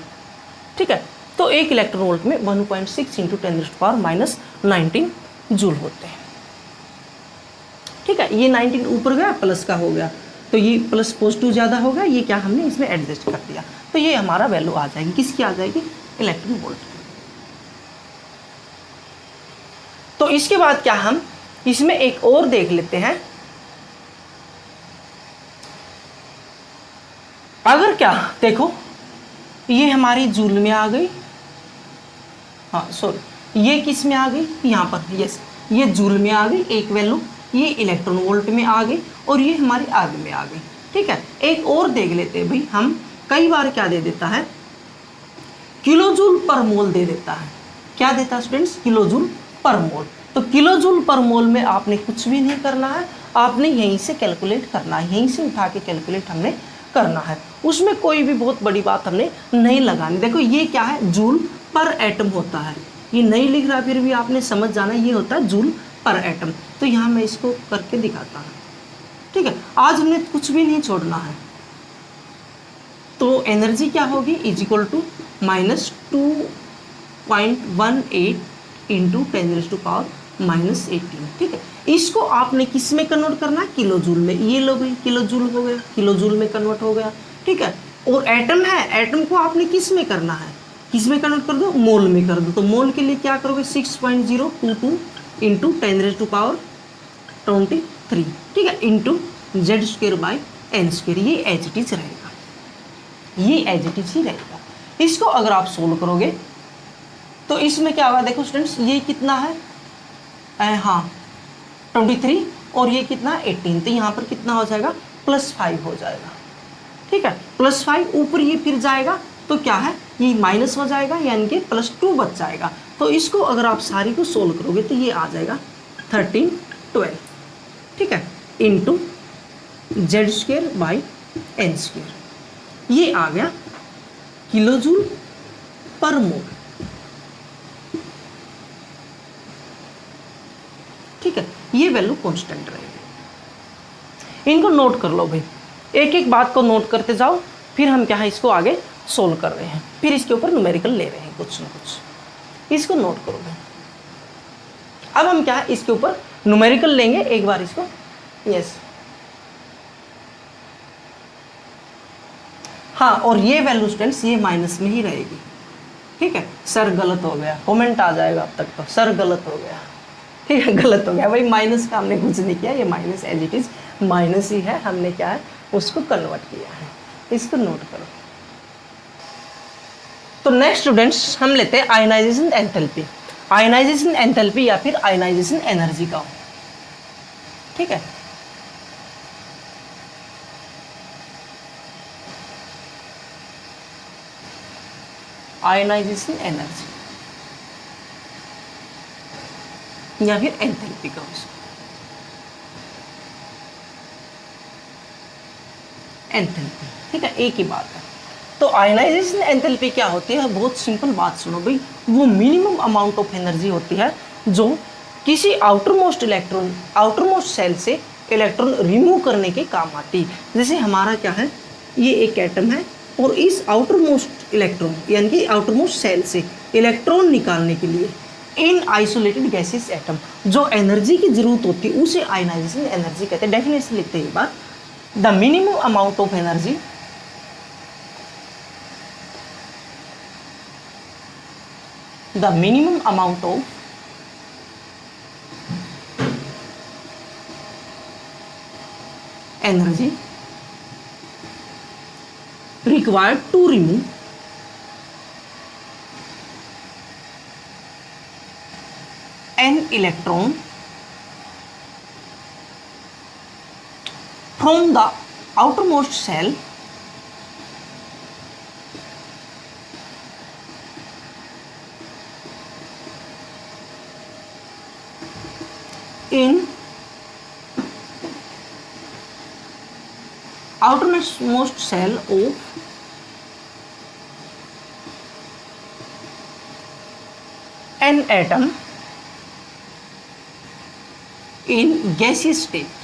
A: ठीक है। तो 1 इलेक्ट्रॉन वोल्ट में 1.6 इंटू 10⁻⁻19 जूल होते हैं, ठीक है। ये 19 ऊपर गया, प्लस का हो गया, तो ये प्लस पॉजिटिव ज़्यादा होगा, ये क्या हमने इसमें एडजस्ट कर दिया, तो ये हमारा वैल्यू आ जाएगी, किसकी आ जाएगी, इलेक्ट्रॉन वोल्ट। तो इसके बाद क्या हम इसमें एक और देख लेते हैं, अगर क्या देखो, ये हमारी जूल में आ गई, हाँ सॉरी, ये किस में आ गई, यहाँ पर, यस, ये जूल में आ गई एक वैल्यू, ये इलेक्ट्रॉन वोल्ट में आ गई, और ये हमारी अर्ग में आ गई, ठीक है। एक और देख लेते हैं भाई हम, कई बार क्या दे देता है, किलोजूल पर मोल दे देता है। क्या देता है स्टूडेंट्स, किलोजूल पर मोल। तो किलोजूल पर मोल में आपने कुछ भी नहीं करना है, आपने यहीं से कैलकुलेट करना है, यहीं से उठा के कैलकुलेट हमने करना है, उसमें कोई भी बहुत बड़ी बात हमने नहीं लगानी। देखो ये क्या है, जूल पर एटम होता है, ये नहीं लिख रहा फिर भी आपने समझ जाना, ये होता है जूल पर एटम। तो यहाँ मैं इसको करके दिखाता हूँ, ठीक है। आज हमने कुछ भी नहीं छोड़ना है, तो एनर्जी क्या होगी, इजिकल टू -2.18 इंटू 10⁻⁻18, ठीक है। इसको आपने किस में कन्वर्ट करना है, किलोजूल में। ये लो भाई, किलोजूल हो गया, किलोजूल में कन्वर्ट हो गया, ठीक है। और एटम है, एटम को आपने किस में करना है, किस में कन्वर्ट कर दो, मोल में कर दो। तो मोल के लिए क्या करोगे, 6.022 इंटू 10⁻23, ठीक है, इंटू Z²/n², ये एज इट इज रहेगा, ये एज इट इज ही रहेगा। इसको अगर आप सोल्व करोगे तो इसमें क्या होगा, देखो स्टूडेंट्स, ये कितना है, हाँ 23, और ये कितना 18, तो यहाँ पर कितना हो जाएगा, +5 हो जाएगा, ठीक है, +5 ऊपर ये फिर जाएगा तो क्या है ये माइनस हो जाएगा यानी कि +2 बच जाएगा। तो इसको अगर आप सारी को सोल्व करोगे तो ये आ जाएगा 1312, ठीक है, इंटू Z²/n², ये आ गया किलोजूल पर मोल, ठीक है। ये वैल्यू कांस्टेंट रहेगी। इनको नोट कर लो भाई, एक एक बात को नोट करते जाओ, फिर हम क्या है इसको आगे सोल्व कर रहे हैं, फिर इसके ऊपर न्यूमेरिकल ले रहे हैं कुछ ना कुछ, इसको नोट करो भाई। अब हम क्या है इसके ऊपर न्यूमेरिकल लेंगे एक बार इसको, यस हाँ, और ये वैल्यू स्टूडेंट्स ये माइनस में ही रहेगी, ठीक है। सर गलत हो गया, कमेंट आ जाएगा अब तक तो, सर गलत हो गया, ठीक है, गलत हो गया भाई, माइनस का हमने कुछ नहीं किया, ये minus as it is minus ही है, हमने क्या है उसको कन्वर्ट किया है, इसको नोट करो। तो नेक्स्ट स्टूडेंट्स हम लेते हैं आयनाइजेशन एंथैल्पी। आयनाइजेशन एंथैल्पी या फिर आयनाइजेशन एनर्जी का, ठीक है। आयनाइजेशन एनर्जी या फिर एंथैल्पी का, एंथैल्पी, ठीक है, एक ही बात है। तो आयनाइजेशन एंथैल्पी क्या होती है, बहुत सिंपल बात सुनो भाई, वो मिनिमम अमाउंट ऑफ एनर्जी होती है जो किसी आउटरमोस्ट सेल से इलेक्ट्रॉन रिमूव करने के काम आती है। जैसे हमारा क्या है, ये एक एटम है और इस आउटरमोस्ट इलेक्ट्रॉन यानी कि आउटरमोस्ट सेल से इलेक्ट्रॉन निकालने के लिए इन आइसोलेटेड गैसेस एटम जो एनर्जी की जरूरत होती है उसे आयनाइजेशन एनर्जी कहते हैं। डेफिनेशन लिखते हैं एक बार, the minimum amount of energy the minimum amount of energy required to remove an electron from the outermost cell in outermost cell of an atom in gaseous state,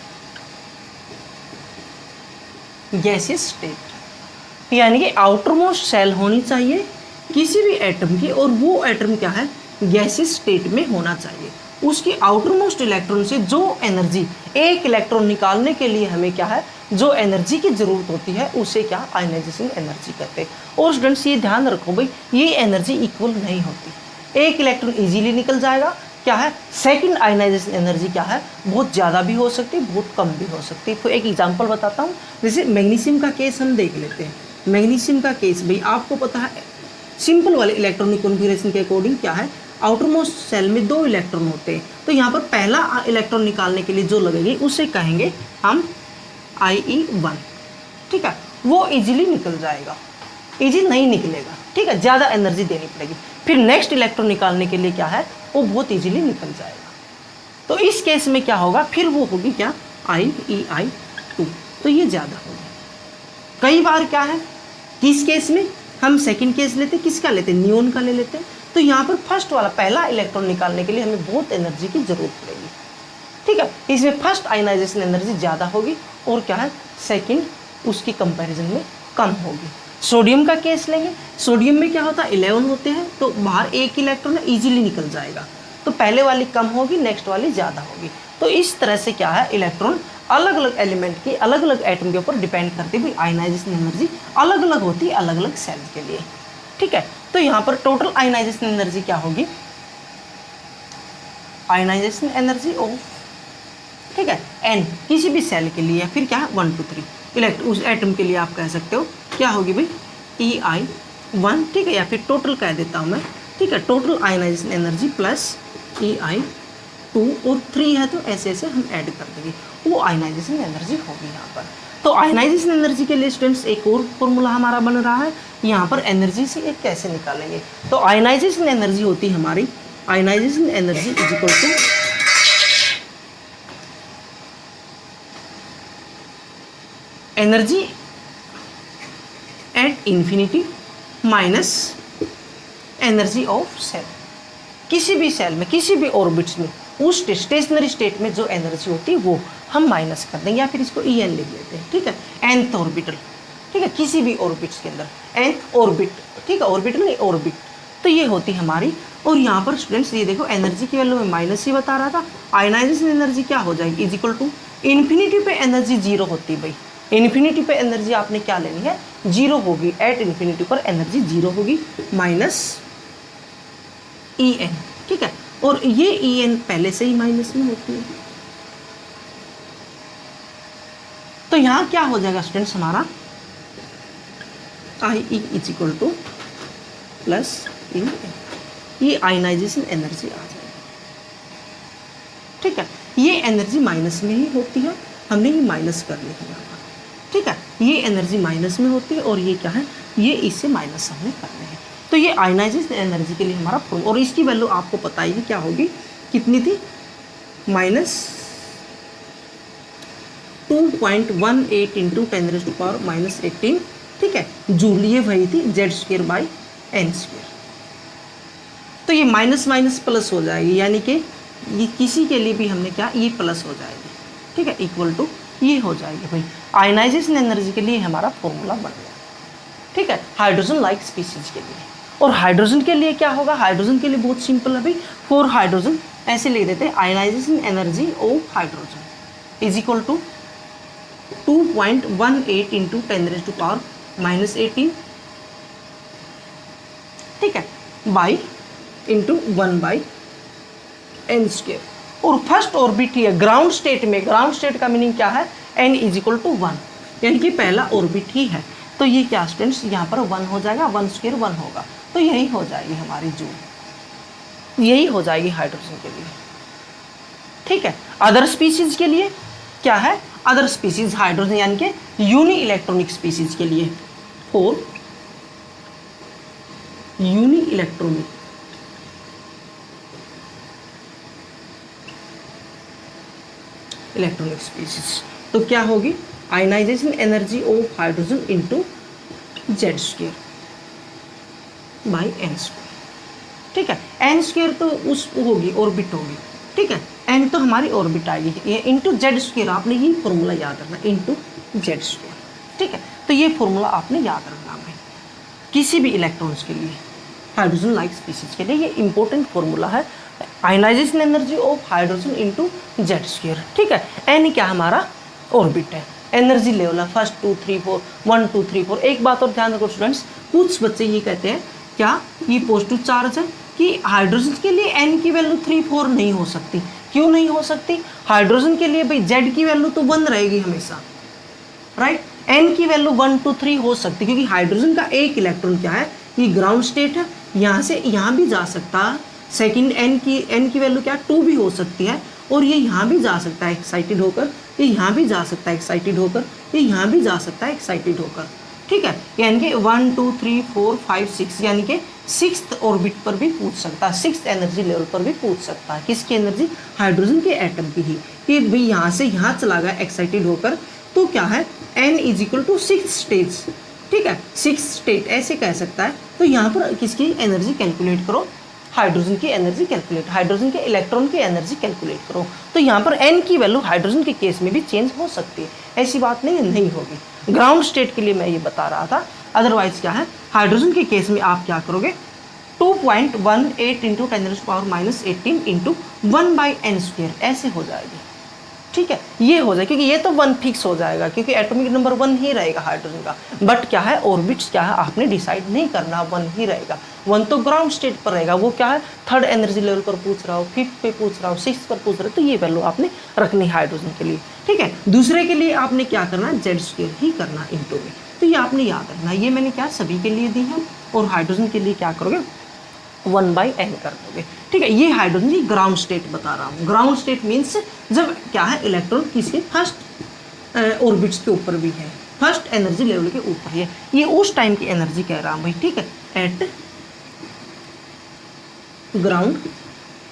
A: gaseous state यानी कि outermost cell होनी चाहिए किसी भी atom की, और वो atom क्या है गैसियस स्टेट में होना चाहिए। उसकी आउटरमोस्ट इलेक्ट्रॉन से जो एनर्जी, एक इलेक्ट्रॉन निकालने के लिए हमें क्या है जो एनर्जी की जरूरत होती है उसे क्या आयनाइजेशन एनर्जी कहते हैं। और स्टूडेंट्स ये ध्यान रखो भाई, ये एनर्जी इक्वल नहीं होती, एक इलेक्ट्रॉन इजीली निकल जाएगा, क्या है सेकंड आयनाइजेशन एनर्जी क्या है बहुत ज़्यादा भी हो सकती है, बहुत कम भी हो सकती है। तो एक एग्जांपल बताता हूँ, जैसे मैग्नीशियम का केस हम देख लेते हैं। मैग्नीशियम का केस भाई आपको पता है, सिंपल वाले इलेक्ट्रॉनिक कॉन्फ़िगरेशन के अकॉर्डिंग क्या है आउटरमोस्ट सेल में 2 इलेक्ट्रॉन होते हैं, तो यहाँ पर पहला इलेक्ट्रॉन निकालने के लिए जो लगेगी उसे कहेंगे हम IE1, ठीक है, वो इजीली निकल जाएगा, इजी नहीं निकलेगा, ठीक है, ज़्यादा एनर्जी देनी पड़ेगी। फिर नेक्स्ट इलेक्ट्रॉन निकालने के लिए क्या है वो बहुत इजीली निकल जाएगा। तो इस केस में क्या होगा, फिर वो होगी क्या IEI2, तो ये ज़्यादा होगी। कई बार क्या है किस केस में हम सेकंड केस लेते, किसका लेते, नियोन का ले लेते हैं। तो यहाँ पर फर्स्ट वाला पहला इलेक्ट्रॉन निकालने के लिए हमें बहुत एनर्जी की जरूरत पड़ेगी, ठीक है, इसमें फर्स्ट आयनाइजेशन एनर्जी ज़्यादा होगी और क्या है सेकंड उसकी कंपैरिजन में कम होगी। सोडियम का केस लेंगे, सोडियम में क्या होता है 11 होते हैं, तो बाहर एक इलेक्ट्रॉन इजीली निकल जाएगा, तो पहले वाली कम होगी नेक्स्ट वाली ज़्यादा होगी। तो इस तरह से क्या है इलेक्ट्रॉन अलग अलग एलिमेंट की अलग अलग एटम के ऊपर डिपेंड करती है, आयनाइजेशन एनर्जी अलग अलग होती है अलग अलग सेल के लिए, ठीक है। तो यहाँ पर टोटल आयनाइजेशन एनर्जी क्या होगी, आयनाइजेशन एनर्जी ऑफ, ठीक है, N किसी भी सेल के लिए, फिर क्या है 1 2 3 उस एटम के लिए आप कह सकते हो क्या होगी भाई EI1, ठीक है, या फिर टोटल कह देता हूँ मैं, ठीक है, total ionization energy plus EI2 और 3 है तो ऐसे ऐसे हम ऐड कर देंगे, वो आयनाइजेशन एनर्जी होगी यहाँ पर। तो आयनाइजेशन एनर्जी के लिए स्टूडेंट्स एक और फॉर्मूला हमारा बन रहा है, यहाँ पर एनर्जी से एक कैसे निकालेंगे। तो आयनाइजेशन एनर्जी होती है हमारी, ionization energy is equal to energy at infinity minus energy of shell. किसी भी सेल में, किसी भी ऑर्बिट्स में, उस स्टेशनरी स्टेट में जो एनर्जी होती है वो हम माइनस कर देंगे, या फिर इसको ई एन लिख लेते हैं, ठीक है, nth ऑर्बिटल, ठीक है, किसी भी ऑर्बिट्स के अंदर nth ऑर्बिट, ठीक है, ऑर्बिटल नहीं ऑर्बिट, तो ये होती है हमारी। और यहाँ पर स्टूडेंट्स ये देखो एनर्जी की वैल्यू में माइनस ही बता रहा था, आयनाइजेशन एनर्जी क्या हो जाएगी इज इक्वल टू इन्फिनिटी पे एनर्जी जीरो होती है भाई, इन्फिनिटी पे एनर्जी आपने क्या लेनी है, जीरो होगी, एट इन्फिनिटी पर एनर्जी जीरो होगी माइनस ई एन, ठीक है, और ये ई एन पहले से ही माइनस में होती है। तो यहां क्या हो जाएगा स्टूडेंट्स हमारा I E is equal to plus E n, ये आयनाइजेशन एनर्जी आ जाएगी, ठीक है, ये एनर्जी माइनस में ही होती है, हमने ये माइनस कर ली है, ठीक है, ये एनर्जी माइनस में होती है और ये क्या है, ये इससे माइनस हमने करने हैं। तो ये आयनाइजेशन एनर्जी के लिए हमारा फॉर्म, और इसकी वैल्यू आपको पता ही क्या होगी, कितनी थी, माइनस 2.18 इंटू 10⁻⁻18, ठीक है, जूल, ये वही थी z² बाई n²। तो ये माइनस माइनस प्लस हो जाएगी, यानी कि ये किसी के लिए भी हमने क्या, ये प्लस हो जाएगी, ठीक है, इक्वल टू ये हो जाएगी भाई। आयनाइजेशन एनर्जी के लिए हमारा फॉर्मूला बन गया, ठीक है, हाइड्रोजन लाइक स्पीसीज के लिए। और हाइड्रोजन के लिए क्या होगा, हाइड्रोजन के लिए बहुत सिंपल है भाई, फॉर हाइड्रोजन ऐसे लिख देते हैं, ionization energy of hydrogen is equal to 2.18 into 10⁻⁻18, ठीक है, बाई इंटू 1/n²। और फर्स्ट ऑर्बिट ही है ग्राउंड स्टेट में, ग्राउंड स्टेट का मीनिंग क्या है, n इज इक्वल टू 1, यानी कि पहला ऑर्बिट ही है। तो ये क्या स्टूडेंट्स यहाँ पर 1 हो जाएगा, 1² 1 होगा, तो यही हो जाएगी हमारी जूल, यही हो जाएगी हाइड्रोजन के लिए, ठीक है। अदर स्पीसीज के लिए क्या है, अदर स्पीसीज हाइड्रोजन यानी कि यूनी इलेक्ट्रॉनिक स्पीसीज के लिए, फोर यूनी इलेक्ट्रॉनिक स्पीसीज, तो क्या होगी, ionization energy of hydrogen into z² by n², ठीक है, n² तो उस होगी, ऑर्बिट होगी, ठीक है, n तो हमारी ऑर्बिट आएगी, ये इंटू z² आपने ये फॉर्मूला याद रखना, इंटू z², ठीक है। तो ये फॉर्मूला आपने याद रखना है किसी भी इलेक्ट्रॉन्स के लिए, हाइड्रोजन लाइक स्पीसीज के लिए ये इंपॉर्टेंट फॉर्मूला है, ionization energy of hydrogen into z², ठीक है। n क्या हमारा ऑर्बिट है, एनर्जी लेवल है फर्स्ट 2 3 4 1 2 3 4। एक बात और ध्यान रखो स्टूडेंट्स, कुछ बच्चे ये कहते हैं क्या, ये पॉजिटिव चार्ज है कि हाइड्रोजन के लिए n की वैल्यू 3 4 नहीं हो सकती, क्यों नहीं हो सकती, हाइड्रोजन के लिए भाई z की वैल्यू तो 1 रहेगी हमेशा, राइट, n की वैल्यू 1 2 3 हो सकती, क्योंकि हाइड्रोजन का एक इलेक्ट्रॉन क्या है, ये ग्राउंड स्टेट है, यहाँ से यहाँ भी जा सकता है, सेकंड n की वैल्यू क्या 2 भी हो सकती है, और ये यहाँ भी जा सकता है एक्साइटेड होकर, ये यहाँ भी जा सकता है एक्साइटेड होकर, ये यहाँ भी जा सकता है एक्साइटेड होकर, ठीक है, यानी कि 1 2 3 4 5 6, यानी कि 6th ऑर्बिट पर भी पूछ सकता है, 6th एनर्जी लेवल पर भी पूछ सकता है, किसकी एनर्जी, हाइड्रोजन के एटम की ही, कि भाई यहाँ से यहाँ चला गया एक्साइटेड होकर, तो क्या है n is equal to 6th stage, ठीक है, 6th स्टेट ऐसे कह सकता है। तो यहाँ पर किसकी एनर्जी कैलकुलेट करो, हाइड्रोजन की एनर्जी कैलकुलेट, हाइड्रोजन के इलेक्ट्रॉन की एनर्जी कैलकुलेट करो, तो यहाँ पर n की वैल्यू हाइड्रोजन के केस में भी चेंज हो सकती है, ऐसी बात नहीं होगी। ग्राउंड स्टेट के लिए मैं ये बता रहा था, अदरवाइज क्या है, हाइड्रोजन के केस में आप क्या करोगे, 2.18 इंटू 10⁻⁻18 इंटू 1/n² ऐसे हो जाएगी, ठीक है, ये हो जाए, क्योंकि ये तो 1 फिक्स हो जाएगा, क्योंकि एटॉमिक नंबर 1 ही रहेगा हाइड्रोजन का, बट क्या है ऑर्बिट्स क्या है आपने डिसाइड नहीं करना, 1 ही रहेगा, 1 तो ग्राउंड स्टेट पर रहेगा, वो क्या है 3rd एनर्जी लेवल पर पूछ रहा हो, 5th पे पूछ रहा हो, 6th पर पूछ रहा हो, तो ये वैल्यू आपने रखनी हाइड्रोजन के लिए, ठीक है। दूसरे के लिए आपने क्या करना, z² ही करना इंटू में, तो ये आपने याद रखना, ये मैंने क्या सभी के लिए दी है, और हाइड्रोजन के लिए क्या करोगे 1/n कर दोगे, ठीक है। ये हाइड्रोजन की ग्राउंड स्टेट बता रहा हूँ, ग्राउंड स्टेट मीन्स जब क्या है इलेक्ट्रॉन किसके फर्स्ट ऑर्बिट्स के ऊपर भी है, फर्स्ट एनर्जी लेवल के ऊपर है। ये उस टाइम की एनर्जी कह रहा हूँ भाई, ठीक है, एट ग्राउंड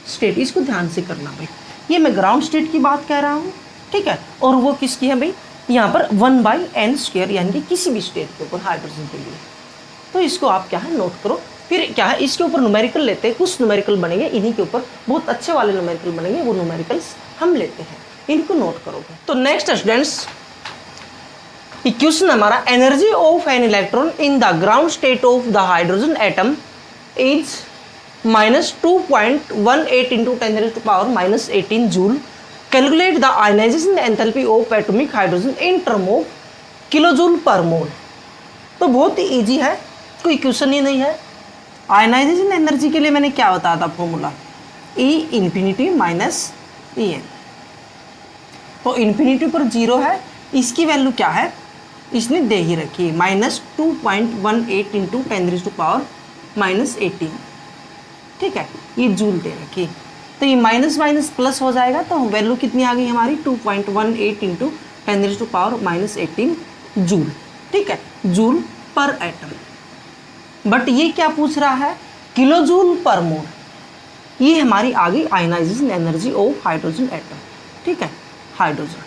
A: स्टेट। इसको ध्यान से करना भाई, ये मैं ग्राउंड स्टेट की बात कह रहा हूँ, ठीक है, और वो किसकी है भाई, यहाँ पर 1/n², यानी कि किसी भी स्टेट के ऊपर हाइड्रोजन के लिए। तो इसको आप क्या है नोट करो। फिर क्या है, इसके ऊपर न्यूमेरिकल लेते हैं, कुछ न्यूमेरिकल बनेंगे, इन्हीं के ऊपर बहुत अच्छे वाले न्यूमेरिकल बनेंगे, वो न्यूमेरिकल्स हम लेते हैं, इनको नोट करोगे। तो नेक्स्ट स्टूडेंट्स, क्वेश्चन हमारा, energy of an electron in the ground state of the hydrogen atom is -2.18 into 10⁻⁻18 joule. Calculate the ionization enthalpy of atomic hydrogen in term of kilojoule per mole. तो बहुत ही easy है, कोई question ही नहीं है। Ionization energy के लिए मैंने क्या बताया था फॉर्मूला, E∞ माइनस En। तो इन्फिनिटी पर 0 है, इसकी वैल्यू क्या है, इसने दे ही रखी है, -2.18 into 10⁻⁻18, ठीक है, ये जूल दे रखी। तो ये माइनस माइनस प्लस हो जाएगा, तो वैल्यू कितनी आ गई हमारी, 2.18 into 10⁻⁻18 जूल, ठीक है, जूल पर एटम। बट ये क्या पूछ रहा है, किलो जूल पर मोल। ये हमारी आ गई ionization energy of hydrogen atom, ठीक है, हाइड्रोजन।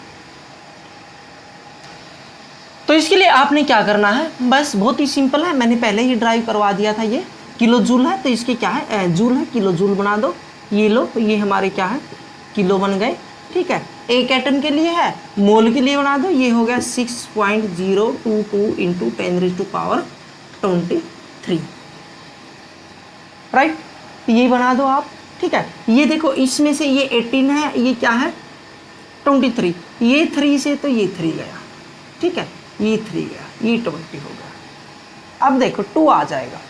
A: तो इसके लिए आपने क्या करना है, बस बहुत ही सिंपल है, मैंने पहले ही ड्राइव करवा दिया था। ये किलो जूल है, तो इसके क्या है, जूल है, किलो जूल बना दो। ये लो, ये हमारे क्या है, किलो बन गए, ठीक है। एक एटम के लिए है, मोल के लिए बना दो, ये हो गया 6.022 into 10⁻23, राइट, ये बना दो आप, ठीक है। ये देखो, इसमें से ये 18 है, ये क्या है 23, ये 3 से तो ये 3 गया, ठीक है, ये 3 गया, ये 20 हो गया। अब देखो 2 आ जाएगा,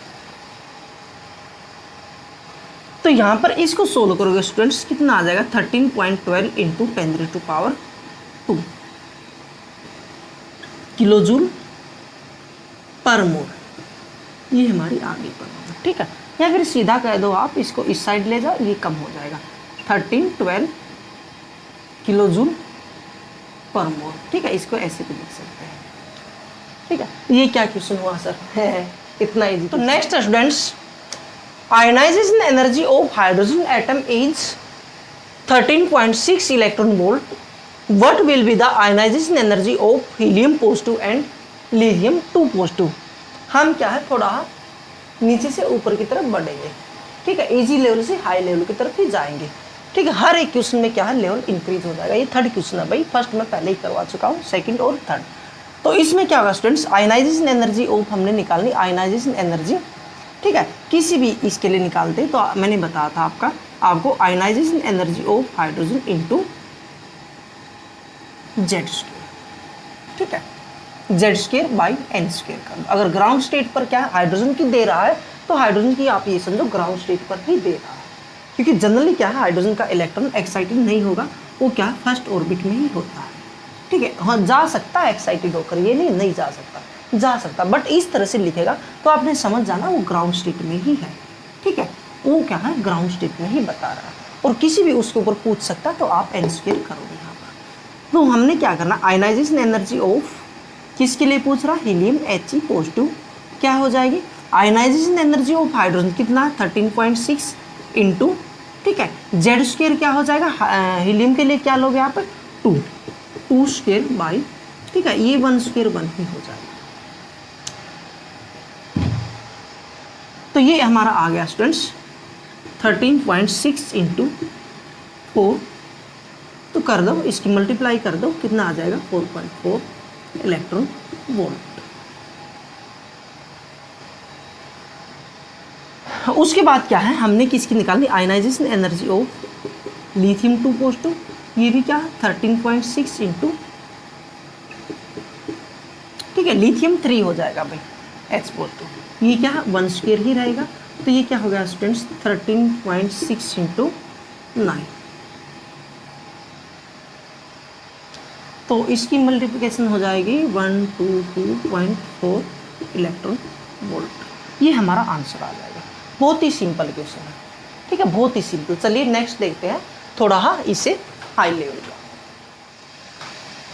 A: तो यहाँ पर इसको सोल्व करोगे स्टूडेंट्स, कितना आ जाएगा, 13.12 into 10⁻² किलो जूल पर मोल। ये हमारी आगे पर, ठीक है, या फिर सीधा कह दो आप, इसको इस साइड ले जाओ, ये कम हो जाएगा, 1312 किलो जूल पर मोल, ठीक है, इसको ऐसे भी लिख सकते हैं, ठीक है। ये क्या क्वेश्चन हुआ सर, है इतना इजी। तो next students, ionization energy of hydrogen atom is 13.6 electron volt. What will be the ionization energy of helium positive and lithium 2 positive. हम क्या है, थोड़ा नीचे से ऊपर की तरफ बढ़ेंगे, ठीक है, इजी लेवल से हाई लेवल की तरफ ही जाएंगे, ठीक है। हर एक क्वेश्चन में क्या है, लेवल इंक्रीज हो जाएगा। ये थर्ड क्वेश्चन है भाई, फर्स्ट मैं पहले ही करवा चुका हूँ, सेकंड और थर्ड। तो इसमें क्या होगा स्टूडेंट्स, आयनाइजेशन एनर्जी ऑफ हमने निकालनी, आयनाइजेशन एनर्जी, ठीक है, किसी भी इसके लिए निकालते तो मैंने बताया था आपको ionization energy of hydrogen into Z², ठीक है, Z² बाई N² कर दो। अगर ग्राउंड स्टेट पर क्या है, हाइड्रोजन की दे रहा है, तो हाइड्रोजन की आप ये समझो ग्राउंड स्टेट पर ही दे रहा है, क्योंकि जनरली क्या है, हाइड्रोजन का इलेक्ट्रॉन एक्साइटेड नहीं होगा, वो क्या है, फर्स्ट ऑर्बिट में ही होता है, ठीक है। हाँ, जा सकता है एक्साइटेड होकर, ये नहीं जा सकता, जा सकता, बट इस तरह से लिखेगा तो आपने समझ जाना वो ग्राउंड स्टेट में ही है, ठीक है, वो क्या है, ग्राउंड स्टेट में ही बता रहा है, और किसी भी उसके ऊपर पूछ सकता, तो आप N² करोगे यहाँ पर। तो हमने क्या करना, आयनाइजेशन एनर्जी ऑफ किसके लिए पूछ रहा, हीलियम He पॉजिटिव, क्या हो जाएगी, आयनाइजेशन एनर्जी ऑफ हाइड्रोजन कितना, 13.6 इंटू, ठीक है, Z² क्या हो जाएगा, हीलियम के लिए क्या लोगे आप, 2² बाई, ठीक है, ये 1² 1 ही हो जाएगा। तो ये हमारा आ गया स्टूडेंट्स 13.6 इंटू 4, तो कर दो, इसकी मल्टीप्लाई कर दो, कितना आ जाएगा, 4.4 इलेक्ट्रॉन वोल्ट। उसके बाद क्या है, हमने किसकी निकालनी, ionization energy of lithium 2 positive, ये भी क्या है 13.6 इंटू, ठीक है, लिथियम 3 हो जाएगा भाई, H पॉजिटिव, ये क्या है 1² ही रहेगा, तो ये क्या हो गया स्टूडेंट्स 13.6 इंटू 9, तो इसकी मल्टीप्लिकेशन हो जाएगी 122.4 इलेक्ट्रॉन वोल्ट। ये हमारा आंसर आ जाएगा। बहुत ही सिंपल क्वेश्चन है, ठीक है, बहुत ही सिंपल। चलिए नेक्स्ट देखते हैं, थोड़ा इसे हाई लेवल का।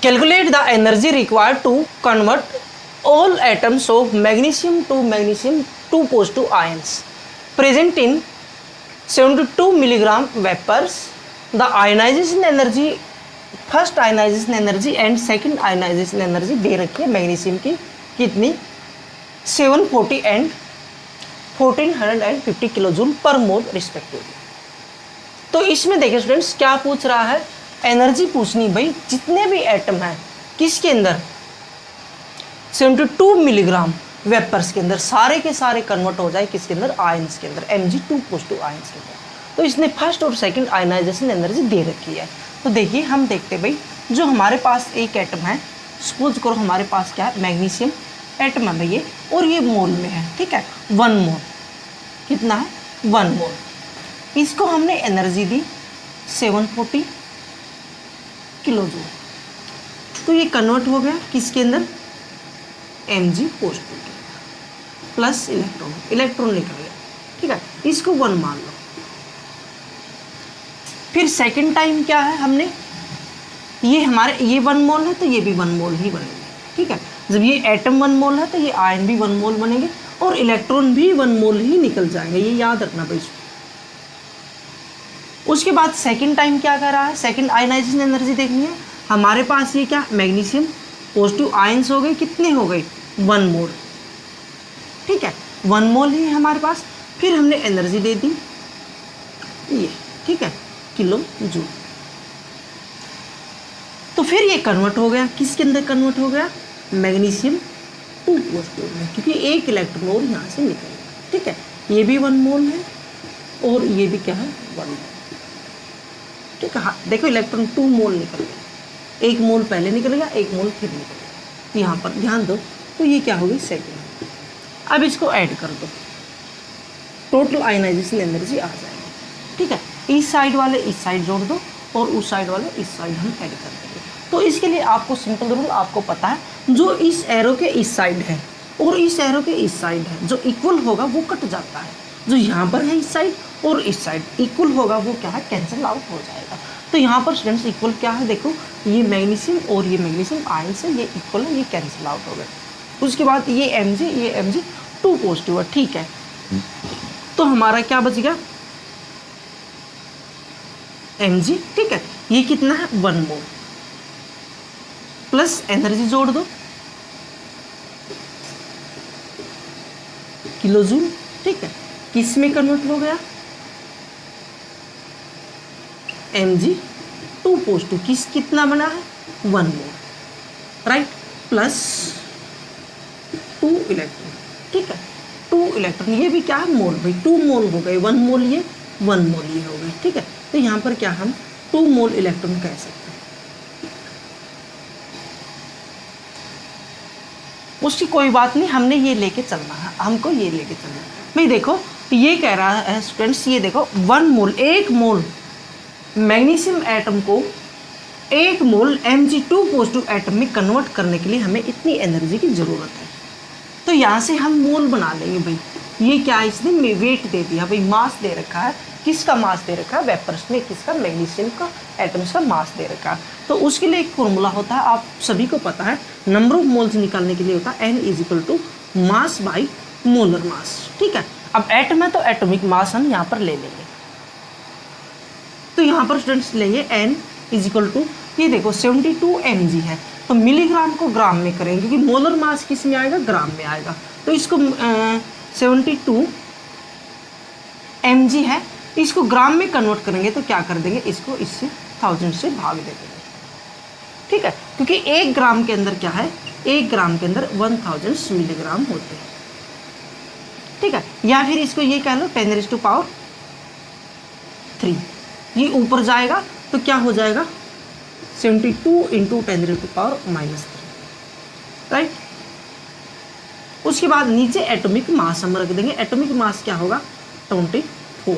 A: Calculate the energy required to convert all atoms of magnesium 2 positive ions present in 72 milligram vapors. The ionization energy, first ionization energy and second ionization energy दे रखी है मैग्नीशियम की कितनी 740 एंड 1450 किलो जूल पर मोल respectively. तो इसमें देखिए students क्या पूछ रहा है, एनर्जी पूछनी भाई जितने भी एटम हैं किसके अंदर 72 मिलीग्राम वेपर्स के अंदर सारे के सारे कन्वर्ट हो जाए किसके अंदर आयंस के अंदर Mg2 पॉजिटिव आयंस के अंदर। तो इसने फर्स्ट और सेकंड आयनाइजेशन एनर्जी दे रखी है। तो देखिए हम देखते हैं भाई जो हमारे पास एक एटम है, सपोज करो हमारे पास क्या है मैग्नीशियम एटम है भैया और ये मोल में है, ठीक है 1 मोल, कितना है 1 मोल। इसको हमने एनर्जी दी 740 किलो जूल। तो ये कन्वर्ट हो गया किसके अंदर Mg पॉजिटिव प्लस इलेक्ट्रॉन निकल गया, ठीक है इसको 1 मान लो। फिर सेकंड टाइम क्या है हमने ये हमारे ये 1 मोल है तो ये भी 1 मोल ही बनेंगे, ठीक है जब ये एटम 1 मोल है तो ये आयन भी 1 मोल बनेंगे और इलेक्ट्रॉन भी 1 मोल ही निकल जाएंगे, ये याद रखना भाई। उसके बाद सेकंड टाइम क्या कर रहा है, सेकंड आयनाइजेशन एनर्जी देखनी है हमारे पास। ये क्या मैग्नीशियम पॉजिटिव आयंस हो गए, कितने हो गए 1 मोल, ठीक है 1 मोल ही हमारे पास। फिर हमने एनर्जी दे दी ये, ठीक है किलो जूल। तो फिर ये कन्वर्ट हो गया किसके अंदर कन्वर्ट हो गया मैग्नीशियम 2 पॉजिटिव में, क्योंकि एक इलेक्ट्रॉन और यहाँ से निकल गया, ठीक है ये भी 1 मोल है और ये भी क्या है 1 मोल, ठीक है। हाँ देखो इलेक्ट्रॉन 2 मोल निकल गया, 1 मोल पहले निकल गया 1 मोल फिर निकल गया, यहाँ पर ध्यान दो। तो ये क्या होगी सेकेंड। अब इसको ऐड कर दो, टोटल आयनाइजेशन एनर्जी आ जाएगी, ठीक है इस साइड वाले इस साइड जोड़ दो और उस साइड वाले इस साइड हम ऐड कर देंगे। तो इसके लिए आपको सिंपल रूल आपको पता है, जो इस एरो के इस साइड है और इस एरो के इस साइड है जो इक्वल होगा वो कट जाता है, जो यहाँ पर है इस साइड और इस साइड इक्वल होगा वो क्या है कैंसिल आउट हो जाएगा। तो यहाँ पर स्टूडेंट्स इक्वल क्या है, देखो ये मैग्नीशियम और ये मैग्नीशियम आयन से ये इक्वल है, ये कैंसिल आउट हो गया। उसके बाद ये Mg2 पॉजिटिव है, ठीक है तो हमारा क्या बच गया Mg, ठीक है ये कितना है 1 मोल प्लस एनर्जी जोड़ दो किलो जूल, ठीक है किस में कन्वर्ट हो गया Mg2 पॉजिटिव किस कितना बना है 1 मोल, राइट प्लस 2 इलेक्ट्रॉन, ठीक है 2 इलेक्ट्रॉन ये भी क्या है मोल भाई 2 मोल हो गए, 1 मोल ये 1 मोल ये हो गए, ठीक है। तो यहाँ पर क्या हम 2 मोल इलेक्ट्रॉन कह सकते हैं। उसकी कोई बात नहीं, हमने ये लेके चलना है, हमको ये लेके चलना है भाई। देखो ये कह रहा है स्टूडेंट्स, ये देखो 1 मोल 1 मोल मैग्नीशियम एटम को 1 मोल Mg2 पॉजिटिव एटम में कन्वर्ट करने के लिए हमें इतनी एनर्जी की ज़रूरत है। तो यहाँ से हम मोल बना लेंगे भाई, ये क्या इसने वेट दे दिया भाई, मास दे रखा है, किसका मास दे रखा है वेपर्स में, किसका मैग्नीशियम का एटम्स का मास दे रखा है। तो उसके लिए एक फॉर्मूला होता है, आप सभी को पता है, नंबर ऑफ मोल्स निकालने के लिए होता है N = mass by molar mass, ठीक है। अब एटम है तो एटॉमिक मास हम यहाँ पर ले लेंगे। तो यहाँ पर स्टूडेंट्स लेंगे N = ये देखो 72 mg है, तो मिलीग्राम को ग्राम में करेंगे क्योंकि मोलर मास किस में आएगा ग्राम में आएगा। तो इसको 72 mg है, इसको ग्राम में कन्वर्ट करेंगे तो क्या कर देंगे, इसको इससे 1000 से भाग दे देंगे, ठीक है क्योंकि 1 ग्राम के अंदर क्या है, 1 ग्राम के अंदर 1000 मिलीग्राम होते हैं, ठीक है। या फिर इसको ये कह लो 10⁻³ ये ऊपर जाएगा तो क्या हो जाएगा 72 × 10⁻⁻3, राइट। उसके बाद नीचे एटॉमिक मास हम रख देंगे, एटॉमिक मास क्या होगा 24,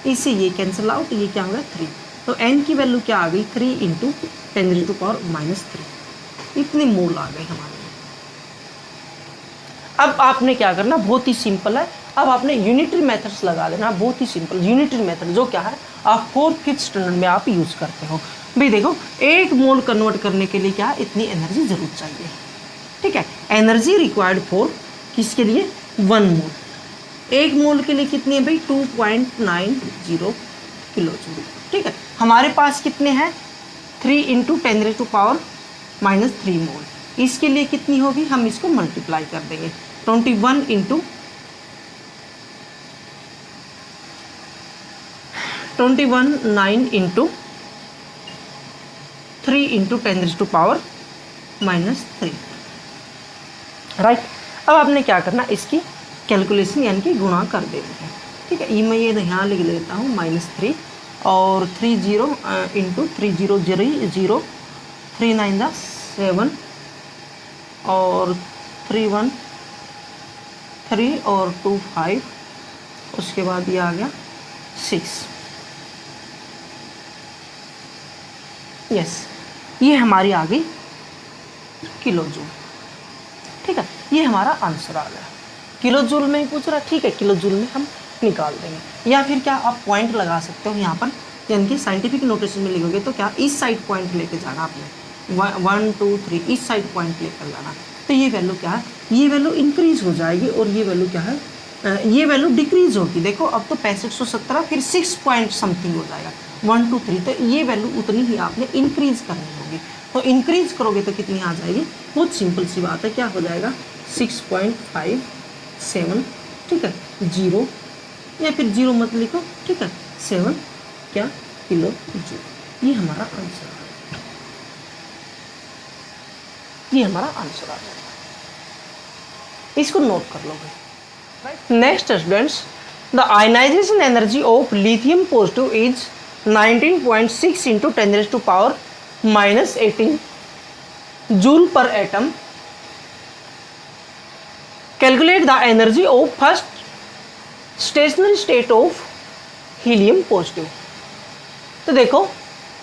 A: इससे ये कैंसिल आउट, ये क्या होगा 3, तो n की वैल्यू क्या आ गई 3 × 10⁻⁻3, इतने मोल आ गए हमारे। अब आपने क्या करना, बहुत ही सिंपल है, अब आपने यूनिटरी मेथड्स लगा लेना, बहुत ही सिंपल यूनिटरी मेथड, जो क्या है आप 4th 5th स्टैंडर्ड में आप यूज़ करते हो। भाई देखो 1 मोल कन्वर्ट करने के लिए क्या इतनी एनर्जी ज़रूर चाहिए, ठीक है। एनर्जी रिक्वायर्ड फॉर किसके लिए 1 मोल, 1 मोल के लिए कितनी है भाई 2.90 किलो जूल, ठीक है। हमारे पास कितने हैं 3 × 10⁻³ मोल, इसके लिए कितनी होगी, हम इसको मल्टीप्लाई कर देंगे 21 × 9 × 3 × 10⁻³ राइट। अब आपने क्या करना, इसकी कैलकुलेशन यानी कि गुणा कर देनी है, ठीक है। मैं ये यहाँ लिख लेता हूँ -3 और 3 0 × 3 0 0 3 9 7 और 3 1 3 और 2 5, उसके बाद ये आ गया 6, यस ये हमारी आ गई किलो जूल, ठीक है। ये हमारा आंसर आ गया, किलो जूल में ही पूछ रहा, ठीक है किलो जूल में हम निकाल देंगे। या फिर क्या आप पॉइंट लगा सकते हो यहाँ पर, यानी कि साइंटिफिक नोटेशन में लिखोगे तो क्या इस साइड पॉइंट लेके जाना आपने 1 2 3 इस साइड पॉइंट लेकर जाना, तो ये वैल्यू क्या है, ये वैल्यू इंक्रीज हो जाएगी और ये वैल्यू क्या है, ये वैल्यू डिक्रीज होगी। देखो अब तो 6517 फिर 6 पॉइंट समथिंग हो जाएगा 1 2 3, तो ये वैल्यू उतनी ही आपने इंक्रीज करनी होगी। तो इंक्रीज करोगे तो कितनी आ जाएगी, बहुत सिंपल सी बात है, क्या हो जाएगा 6.57, ठीक है 0 या फिर 0 मत लिखो, ठीक है 7 क्या किलो जूल, ये हमारा आंसर आ जाएगा, ये हमारा आंसर आ जाएगा, इसको नोट कर लोगे। Next students, the ionization energy of lithium positive is 19.6 × 10⁻⁻18 joule per atom. Calculate the energy of first stationary state of helium positive. तो देखो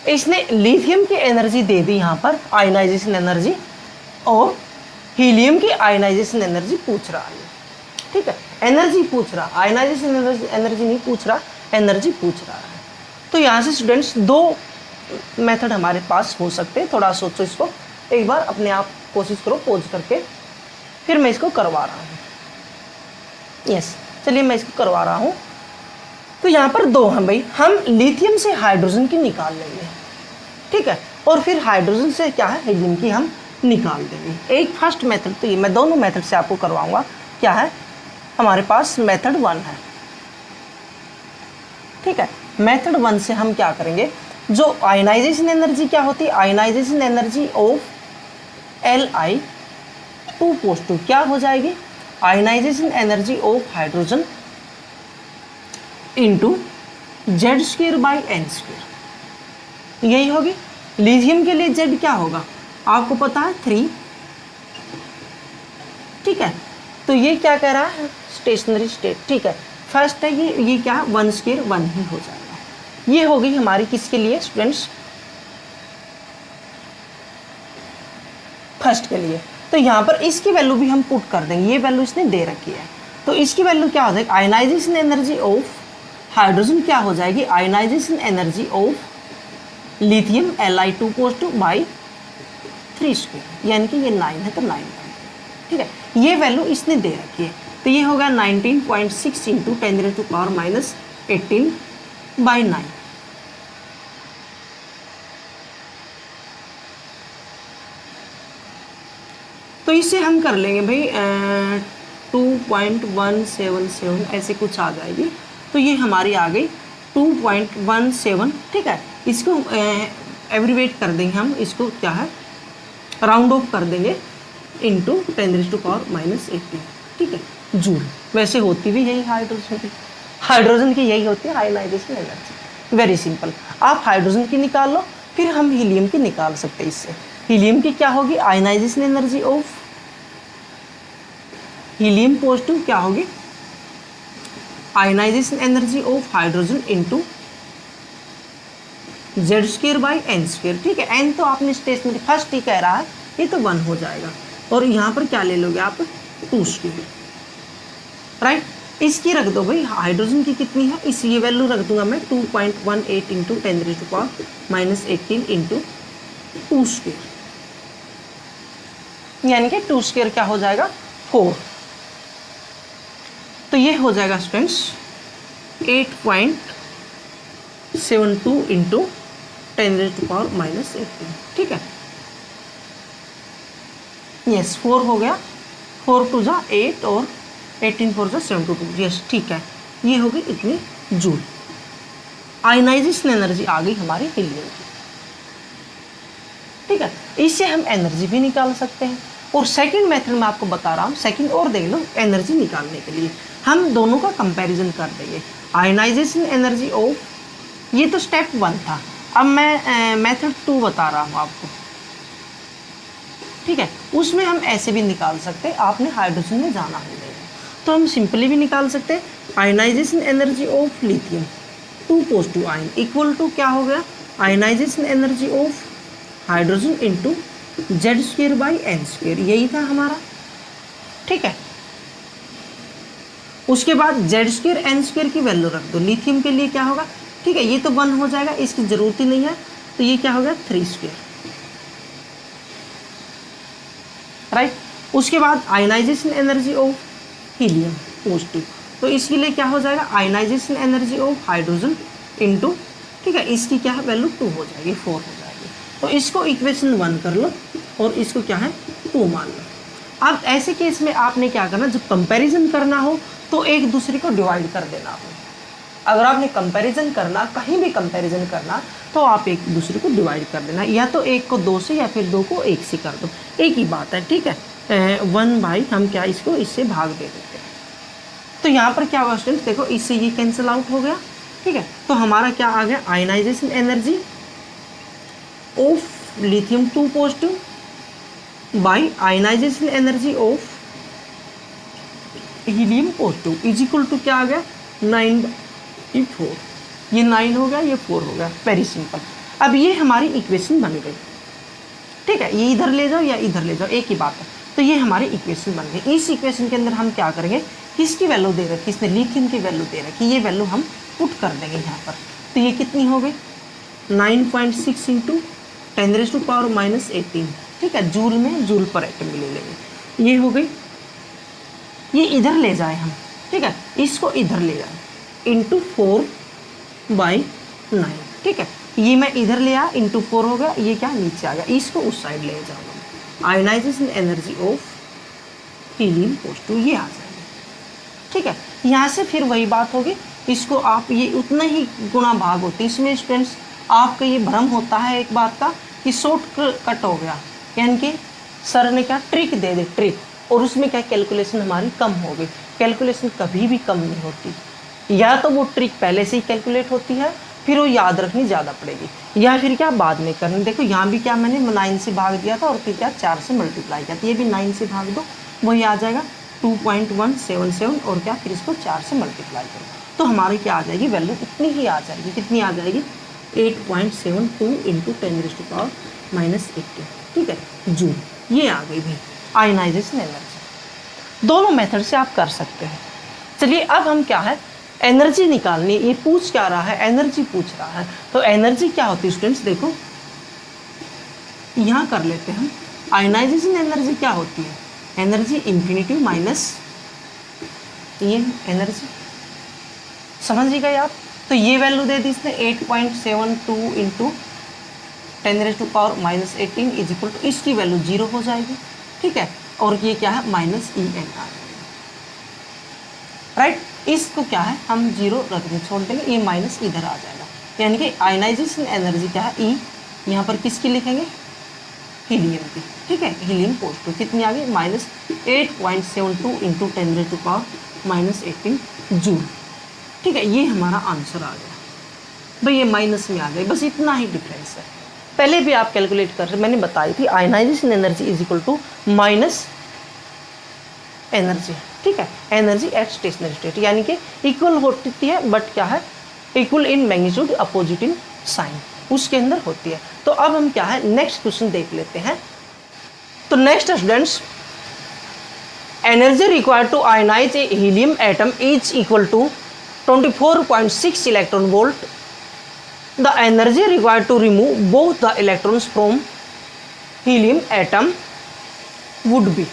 A: इसने लिथियम की एनर्जी दे दी यहाँ पर आयनाइजेशन एनर्जी, और हीलियम की आयनाइजेशन एनर्जी पूछ रहा है, ठीक है एनर्जी पूछ रहा, आयनाइजेशन एनर्जी नहीं पूछ रहा, एनर्जी पूछ रहा है। तो यहाँ से स्टूडेंट्स 2 मेथड हमारे पास हो सकते हैं, थोड़ा सोचो इसको एक बार, अपने आप कोशिश करो पोज करके, फिर मैं इसको करवा रहा हूँ। यस चलिए मैं इसको करवा रहा हूँ। तो यहाँ पर 2 हैं भाई, हम लिथियम से हाइड्रोजन की निकाल लेंगे, ठीक है, और फिर हाइड्रोजन से क्या है हीलियम की हम निकाल देंगे। एक फर्स्ट मेथड, तो ये मैं दोनों मेथड से आपको करवाऊंगा, क्या है हमारे पास मेथड 1 है, ठीक है। मेथड 1 से हम क्या करेंगे, जो आयनाइजेशन एनर्जी क्या होती है, ionization energy of Li2 positive क्या हो जाएगी, ionization energy of hydrogen into Z²/n², यही होगी। लिथियम के लिए Z क्या होगा आपको पता है 3, ठीक है। तो ये क्या कह रहा है स्टेशनरी स्टेट, ठीक है फर्स्ट है ये क्या 1² 1 ही हो जाएगा। ये हो गई हमारी किसके लिए स्टूडेंट्स, फर्स्ट के लिए। तो यहाँ पर इसकी वैल्यू भी हम पुट कर देंगे, ये वैल्यू इसने दे रखी है, तो इसकी वैल्यू क्या हो जाएगी, आयनाइजेशन एनर्जी ऑफ हाइड्रोजन क्या हो जाएगी, ionization energy of lithium Li2 positive by 3², यानी कि ये 9 है तो 9, ठीक है। ये वैल्यू इसने दे रखी है, तो ये होगा 19.6 × 10⁻18/9। तो इसे हम कर लेंगे भाई 2.177 ऐसे कुछ आ जाएगी, तो ये हमारी आ गई 2.17, ठीक है। इसको एब्रीवेट कर देंगे हम, इसको क्या है राउंड ऑफ कर देंगे इंटू 10⁻⁻18, ठीक है जूल। वैसे होती भी यही हाइड्रोजन की यही होती है आयनाइजेशन एनर्जी, वेरी सिंपल। आप हाइड्रोजन की निकाल लो, फिर हम हीलियम की निकाल सकते हैं इससे। हीलियम की क्या होगी, ionization energy of helium positive क्या होगी, ionization energy of hydrogen into Z²/n², ठीक है। n तो आपने स्टेशनरी फर्स्ट ही कह रहा है, ये तो 1 हो जाएगा, और यहाँ पर क्या ले लोगे आप 2², राइट। इसकी रख दो भाई, हाइड्रोजन की कितनी है, इस ये वैल्यू रख दूंगा मैं 2.18 इंटू 10⁻⁻18 इंटू 2 स्क्वायर, यानी कि 2 स्क्वायर क्या हो जाएगा 4। तो ये हो जाएगा स्टूडेंट्स 8.72 इंटू 10⁻⁻18, ठीक है। यस 4 हो गया, 4 टू जा 8 और 18 4 जा 72, यस ठीक है। ये हो गई इतनी जूल। आयनाइजेशन एनर्जी आ गई हमारी हीलियम की, ठीक है। इससे हम एनर्जी भी निकाल सकते हैं। और सेकंड मेथड मैं आपको बता रहा हूँ, सेकंड और देख लो, एनर्जी निकालने के लिए हम दोनों का कंपैरिजन कर देंगे। आयनाइजेशन एनर्जी ऑफ, ये तो स्टेप 1 था, अब मैं मेथड 2 बता रहा हूँ आपको, ठीक है। उसमें हम ऐसे भी निकाल सकते हैं, आपने हाइड्रोजन में जाना है तो हम सिंपली भी निकाल सकते हैं। Ionization energy of lithium 2 positive ion equal to क्या हो गया, ionization energy of hydrogen into Z² by N², यही था हमारा, ठीक है। उसके बाद Z² N² की वैल्यू रख दो, लिथियम के लिए क्या होगा, ठीक है, ये तो 1 हो जाएगा, इसकी जरूरत ही नहीं है, तो ये क्या हो गया 3², राइट। उसके बाद ionization energy of helium positive, तो इसके लिए क्या हो जाएगा, ionization energy of hydrogen into, ठीक है, इसकी क्या है वैल्यू 2 हो जाएगी, 4 हो जाएगी। तो इसको इक्वेशन 1 कर लो और इसको क्या है 2 मान लो। अब ऐसे केस में आपने क्या करना, जब कंपैरिजन करना हो तो एक दूसरे को डिवाइड कर देना हो। अगर आपने कंपैरिजन करना, कहीं भी कंपैरिजन करना, तो आप एक दूसरे को डिवाइड कर देना, या तो 1 को 2 से या फिर 2 को 1 से कर दो, एक ही बात है, ठीक है। 1 बाई हम क्या इसको इससे भाग दे देते हैं, तो यहाँ पर क्या होगा स्टूडेंट्स, देखो इससे ये कैंसिल आउट हो गया, ठीक है। तो हमारा क्या आ गया, ionization energy of lithium 2 positive by ionization energy of helium positive is equal to क्या आ गया 9/4, ये 9 हो गया, ये 4 हो गया, वेरी सिंपल। अब ये हमारी इक्वेशन बन गई, ठीक है, ये इधर ले जाओ या इधर ले जाओ, एक ही बात है। तो ये हमारी इक्वेशन बन गई। इस इक्वेशन के अंदर हम क्या करेंगे, किसकी वैल्यू दे रखी, इसने लिथियम की वैल्यू दे रखी, ये वैल्यू हम पुट कर देंगे यहाँ पर। तो ये कितनी हो गई 9.6 इंटू 10⁻⁻18, ठीक है, जूल में जूल पर एटम में ले लेंगे, ये हो गई। ये इधर ले जाए हम, ठीक है, इसको इधर ले जाए इंटू 4/9, ठीक है, ये मैं इधर ले आया इंटू 4 हो गया, ये क्या नीचे आ गया, इसको उस साइड ले जाऊँगा। Ionization energy of helium positive ये आ जाएगा, ठीक है। यहाँ से फिर वही बात होगी, इसको आप ये उतना ही गुणा भाग होती है। इसमें स्टूडेंट्स आपका ये भ्रम होता है एक बात का कि शॉर्ट कट हो गया, यानी कि सर ने क्या ट्रिक दे दी, ट्रिक, और उसमें क्या कैलकुलेशन हमारी कम हो गई। कैलकुलेशन कभी भी कम नहीं होती, या तो वो ट्रिक पहले से ही कैलकुलेट होती है, फिर वो याद रखनी ज़्यादा पड़ेगी, या फिर क्या बाद में करनी। देखो यहाँ भी क्या मैंने 9 से भाग दिया था और फिर क्या 4 से मल्टीप्लाई किया, तो ये भी 9 से भाग दो, वही आ जाएगा 2.177, और क्या फिर इसको 4 से मल्टीप्लाई करो, तो हमारी क्या आ जाएगी वैल्यू इतनी ही आ जाएगी, कितनी आ जाएगी 8.72 इंटू 10⁻⁻18, ठीक है, जूल। ये आ गई भाई आयनाइजेशन एनर्जी। दोनों मेथड से आप कर सकते हैं। चलिए अब हम क्या है एनर्जी निकालनी, ये पूछ क्या रहा है, एनर्जी पूछ रहा है। तो एनर्जी क्या होती है स्टूडेंट्स, देखो यहाँ कर लेते हैं। आयनाइजेशन एनर्जी क्या होती है, एनर्जी इंफिनिटी माइनस ये एनर्जी, समझ गए आप। तो ये वैल्यू दे दी इसने 8.72 इंटू 10⁻⁻18 इज इक्वल टू, इसकी वैल्यू 0 हो जाएगी, ठीक है, और ये क्या है -EN आ जाएगा, राइट। इसको क्या है हम 0 रख दें, छोड़ देंगे, ये माइनस इधर आ जाएगा, यानी कि आयनाइजेशन एनर्जी क्या है E, यहाँ पर किसकी लिखेंगे हीलियम की, ठीक है, हीलियम पॉजिटिव कितनी आ गई -8.72 इंटू 10⁻⁻18 जूल, ठीक है। ये हमारा आंसर आ गया भाई, ये माइनस में आ गई, बस इतना ही डिफरेंस है। पहले भी आप कैलकुलेट कर रहे, मैंने बताई थी ionization energy is equal to minus energy, ठीक है, एनर्जी एट स्टेशनरी स्टेट, यानी कि इक्वल होती है बट क्या है equal in magnitude opposite in sign, उसके अंदर होती है। तो अब हम क्या है नेक्स्ट क्वेश्चन देख लेते हैं। तो next students energy required to ionize a helium atom is equal to 24.6 electron volt. The energy required to remove both the electrons from helium atom would be.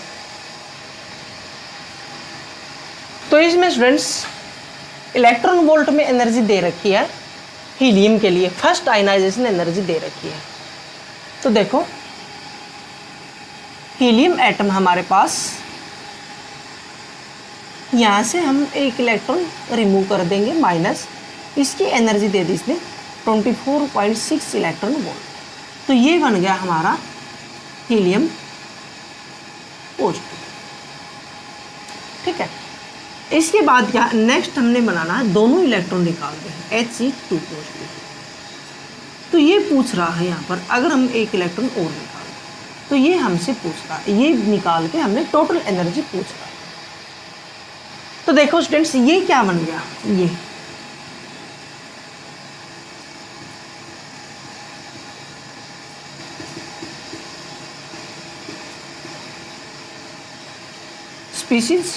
A: तो इसमें स्टूडेंट्स इलेक्ट्रॉन वोल्ट में energy दे रखी है helium के लिए, first ionization energy दे रखी है. तो देखो हीलियम एटम हमारे पास, यहाँ से हम एक इलेक्ट्रॉन रिमूव कर देंगे माइनस, इसकी एनर्जी दे दी इसने 24.6 इलेक्ट्रॉन वोल्ट. तो ये बन गया हमारा हीलियम पॉजिटिव. ठीक है. इसके बाद क्या नेक्स्ट हमने बनाना है, दोनों इलेक्ट्रॉन निकाल दें He2 पॉजिटिव. तो ये पूछ रहा है यहाँ पर अगर हम एक इलेक्ट्रॉन और निकाल, तो ये हमसे पूछ रहा है, ये निकाल के हमने टोटल एनर्जी पूछ रहा है. तो देखो स्टूडेंट्स ये क्या बन गया, ये स्पीसीज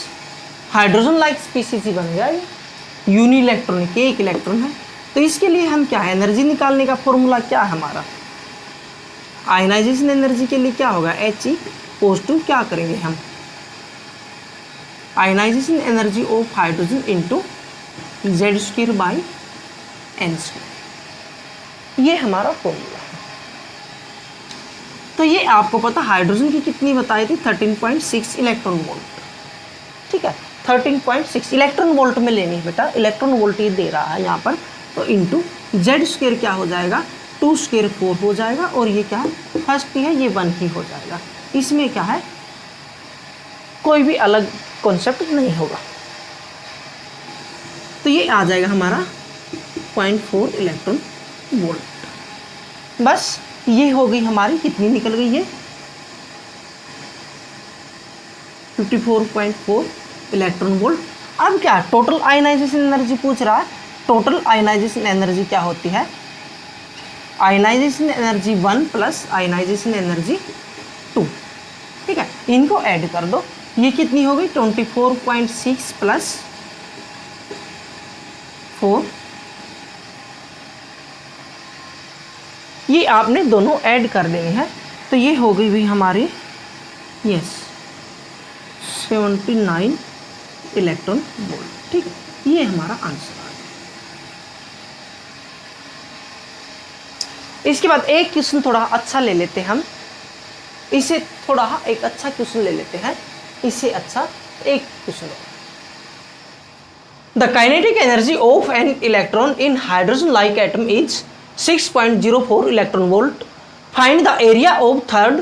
A: हाइड्रोजन लाइक स्पीसीज ही बन गया. ये यूनि इलेक्ट्रॉनिक, एक इलेक्ट्रॉन है. तो इसके लिए हम क्या है, एनर्जी निकालने का फॉर्मूला क्या है हमारा, आयनाइजेशन एनर्जी के लिए क्या होगा He पॉजिटिव. क्या करेंगे हम, ionization energy of hydrogen into Z² by N². ये हमारा फॉर्मूला है. तो ये आपको पता हाइड्रोजन की कितनी बताई थी, 13.6 इलेक्ट्रॉन वोल्ट. ठीक है, 13.6 इलेक्ट्रॉन वोल्ट में लेनी है बेटा, इलेक्ट्रॉन वोल्ट ये दे रहा है यहाँ पर. तो इंटू Z² क्या हो जाएगा, 2² 4 हो जाएगा, और ये क्या है फर्स्ट ही है, ये 1 ही हो जाएगा. इसमें क्या है कोई भी अलग कॉन्सेप्ट नहीं होगा. तो ये आ जाएगा हमारा 0.4 इलेक्ट्रॉन वोल्ट. बस ये हो गई हमारी, कितनी निकल गई है 54.4 इलेक्ट्रॉन वोल्ट. अब क्या टोटल आयनाइजेशन एनर्जी पूछ रहा है. टोटल आयनाइजेशन एनर्जी क्या होती है, ionization energy 1 plus ionization energy 2. ठीक है, इनको ऐड कर दो, ये कितनी हो गई 24.6 प्लस 4. ये आपने दोनों ऐड कर देने हैं. तो ये हो गई भी हमारी यस 79 इलेक्ट्रॉन वोल्ट. ठीक है, ये हमारा आंसर आ गया. इसके बाद एक क्वेश्चन थोड़ा अच्छा ले लेते हैं हम, इसे थोड़ा एक अच्छा क्वेश्चन ले लेते हैं, इससे अच्छा एक question. The kinetic energy of an electron in hydrogen like atom is 6.04 electron volt. Find the area of third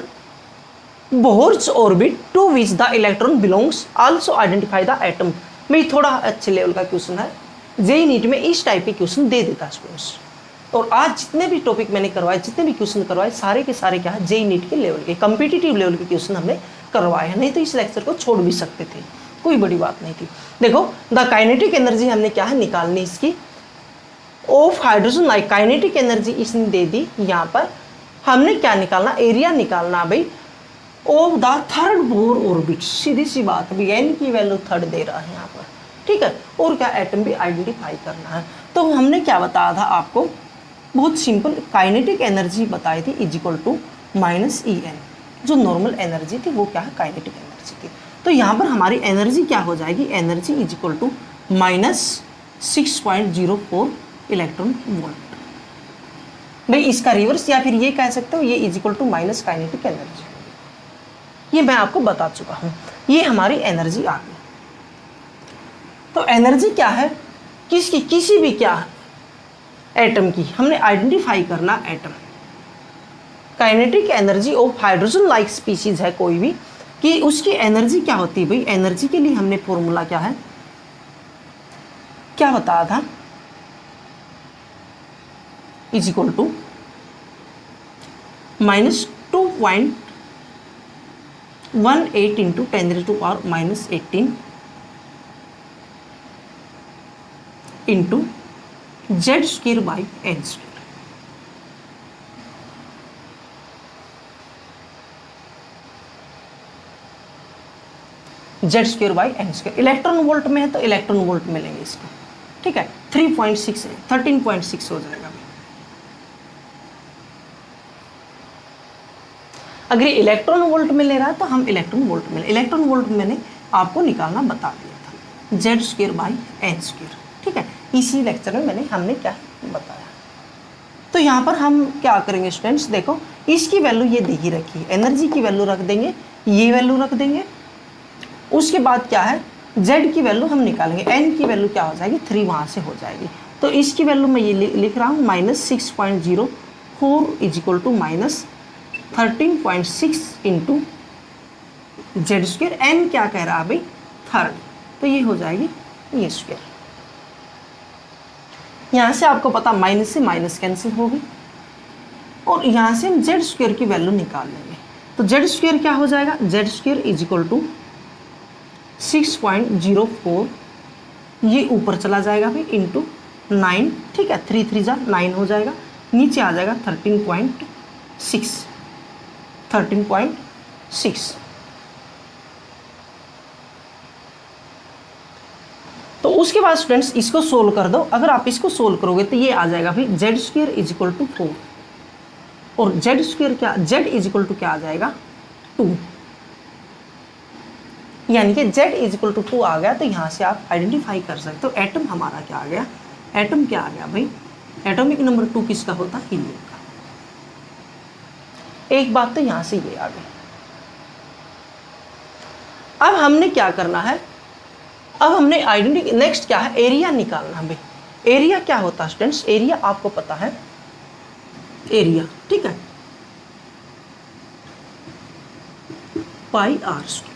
A: Bohr's orbit to which the electron belongs, also identify the atom. भाई थोड़ा अच्छे level का question है, JEE NEET में इस type के question दे देता students. और आज जितने भी टॉपिक मैंने करवाए, जितने भी क्वेश्चन करवाए, सारे के सारे क्या है जेईई नीट के लेवल के, कम्पिटिटिव लेवल के क्वेश्चन हमने करवाए हैं. नहीं तो इस लेक्चर को छोड़ भी सकते थे, कोई बड़ी बात नहीं थी. देखो द काइनेटिक एनर्जी हमने क्या है निकालनी इसकी of hydrogen like, kinetic energy इसने दे दी. यहाँ पर हमने क्या निकालना, एरिया निकालना भाई of the third Bohr orbit. सीधी सी बात है, एन की वैल्यू 3 दे रहा है यहाँ पर. ठीक है, और क्या एटम भी आइडेंटिफाई करना है. तो हमने क्या बताया था आपको, बहुत सिंपल, काइनेटिक एनर्जी बताई थी इज इक्वल टू -En. जो नॉर्मल एनर्जी थी वो क्या है काइनेटिक एनर्जी थी. तो यहाँ पर हमारी एनर्जी क्या हो जाएगी, energy is equal to -6.04 electron volt. भाई इसका रिवर्स या फिर ये कह सकते हो, ये is equal to minus kinetic energy. ये मैं आपको बता चुका हूँ. ये हमारी एनर्जी आ गई. तो एनर्जी क्या है किसकी, किसी भी क्या एटम की, हमने आइडेंटिफाई करना atom. Kinetic energy of hydrogen like species है कोई भी, कि उसकी एनर्जी क्या होती है. भाई एनर्जी के लिए हमने फॉर्मूला क्या है, क्या बताया था, is equal to -2.18 into 10⁻⁻18 into Z² by N². Z square by N square. Electron volt में है तो इलेक्ट्रॉन वोल्ट में लेंगे इसको, ठीक है। 3.6 है, 13.6 हो जाएगा। अगर इलेक्ट्रॉन वोल्ट में ले रहा है तो हम इलेक्ट्रॉन वोल्ट में, इलेक्ट्रॉन वोल्ट मैंने आपको निकालना बता दिया था, Z square by N square, ठीक है। इसी लेक्चर में हमने क्या बताया। तो यहाँ पर हम क्या करेंगे स्टूडेंट्स, देखो इसकी वैल्यू ये दे ही रखी है, एनर्जी की वैल्यू रख देंगे, ये वैल्यू रख देंगे। उसके बाद क्या है, जेड की वैल्यू हम निकालेंगे, एन की वैल्यू क्या हो जाएगी 3 वहाँ से हो जाएगी। तो इसकी वैल्यू मैं ये लिख रहा हूँ -6.04 is equal to -13.6 into Z square. N क्या कह रहा है भाई, थर्ड, तो ये हो जाएगी ये स्क्वायर। यहाँ से आपको पता माइनस से माइनस कैंसिल होगी और यहाँ से हम जेड स्क्वायर की वैल्यू निकाल लेंगे। तो जेड स्क्वायर क्या हो जाएगा, Z square is equal to 6.04, ये ऊपर चला जाएगा भाई इंटू 9, ठीक है। 3 3 जा 9 हो जाएगा, नीचे आ जाएगा 13.6। तो उसके बाद स्टूडेंट्स इसको सोल्व कर दो। अगर आप इसको सोल्व करोगे तो ये आ जाएगा भाई Z square is equal to 4 और जेड स्क्वायर क्या, जेड इज इक्वल टू क्या आ जाएगा 2, यानी कि जेड इज इक्वल टू 2 आ गया। तो यहाँ से आप आइडेंटिफाई कर सकते हो एटम हमारा क्या आ गया, एटम क्या आ गया भाई, एटॉमिक नंबर 2 किसका होता, हीलियम का। एक बात तो यहाँ से ये आ गई। अब हमने क्या करना है, अब हमने आइडेंटिटी, नेक्स्ट क्या है, एरिया निकालना भाई। एरिया क्या होता है स्टूडेंट्स, एरिया आपको पता है, एरिया, ठीक है, पाई आर स्क्वायर।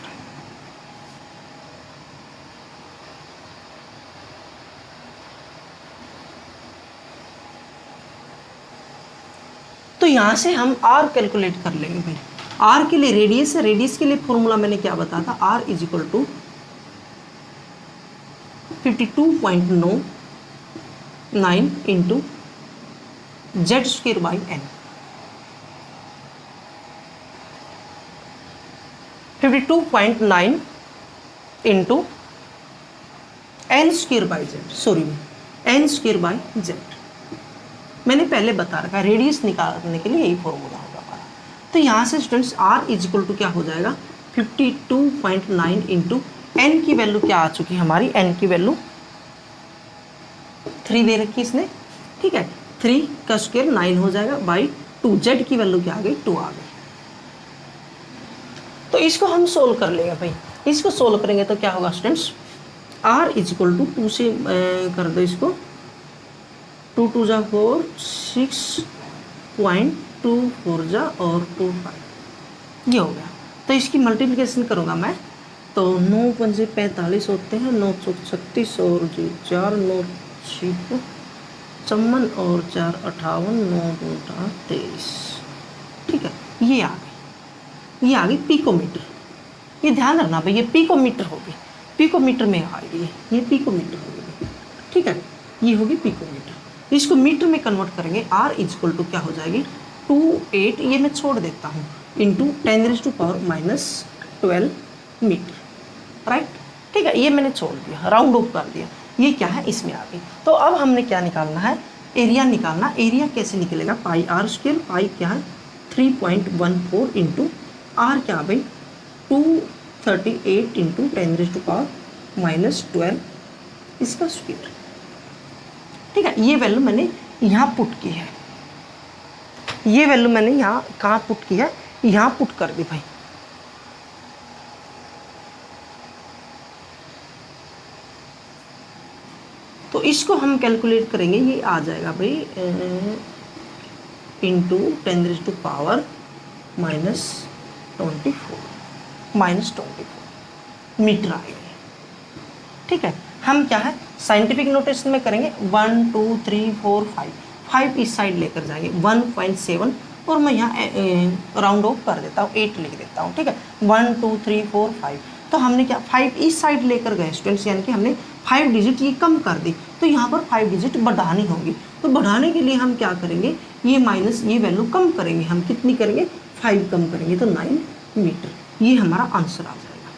A: तो यहां से हम आर कैलकुलेट कर लेंगे भाई। आर के लिए रेडियस है, रेडियस के लिए फॉर्मूला मैंने क्या बताया था, R is equal to 52.9 into Z square by N. 52.9 into N square by Z, sorry N square by Z. मैंने पहले बता रखा है रेडियस निकालने के लिए यही फॉर्मूला होगा हमारा। तो यहाँ से students R is equal to क्या हो जाएगा 52.9 इंटू एन की वैल्यू क्या आ चुकी है हमारी, एन की वैल्यू 3 दे रखी इसने, ठीक है। 3 का स्क्वायर 9 हो जाएगा बाई 2, जेड की वैल्यू क्या आ गई 2 आ गई। तो इसको हम सोल्व कर लेंगे भाई। इसको सोल्व करेंगे तो क्या होगा students, R is equal to 2 से कर दो इसको, 2 2 जा 4, 6.24 जा और 2 5, ये हो गया। तो इसकी मल्टीप्लिकेशन करूँगा मैं, तो 9 पंजे 45 होते हैं, 9 चौक 36 और 4 9 6 54 और 4 58, 9 2 23, ठीक है। ये आ गई पिकोमीटर। ये ध्यान रखना भाई, ये पिकोमीटर होगी, पिकोमीटर में आएगी ये पिकोमीटर होगी, ठीक है। ये होगी पिकोमीटर। इसको मीटर में कन्वर्ट करेंगे, आर इज इक्वल टू क्या हो जाएगी 28, ये मैं छोड़ देता हूँ, इंटू 10⁻⁻12 मीटर, राइट, ठीक है। ये मैंने छोड़ दिया, राउंड ऑफ कर दिया, ये क्या है इसमें आ गई। तो अब हमने क्या निकालना है, एरिया निकालना। एरिया कैसे निकलेगा, पाई आर स्क्वायर, पाई क्या है 3.14 इंटू आर क्या भाई 238 इंटू 10⁻⁻12 इसका स्क्वायर, ठीक है। ये वैल्यू मैंने यहाँ पुट की है, ये वैल्यू मैंने यहाँ कहाँ पुट की है, यहाँ पुट कर दी भाई। तो इसको हम कैलकुलेट करेंगे, ये आ जाएगा भाई इंटू 10⁻⁻24 मीटर आएगी, ठीक है। हम क्या है साइंटिफिक नोटेशन में करेंगे, 1 2 3 4 5 इस साइड लेकर जाएंगे, 1.7 और मैं यहाँ राउंड ऑफ कर देता हूँ, 8 लिख देता हूँ, ठीक है। 1 2 3 4 5, तो हमने क्या 5 इस साइड लेकर गए स्टूडेंट्स, यानी कि हमने 5 डिजिट ये कम कर दी, तो यहाँ पर 5 डिजिट बढ़ानी होगी। तो बढ़ाने के लिए हम क्या करेंगे, ये माइनस ये वैल्यू कम करेंगे, हम कितनी करेंगे 5 कम करेंगे, तो 9 मीटर, ये हमारा आंसर आ जाएगा।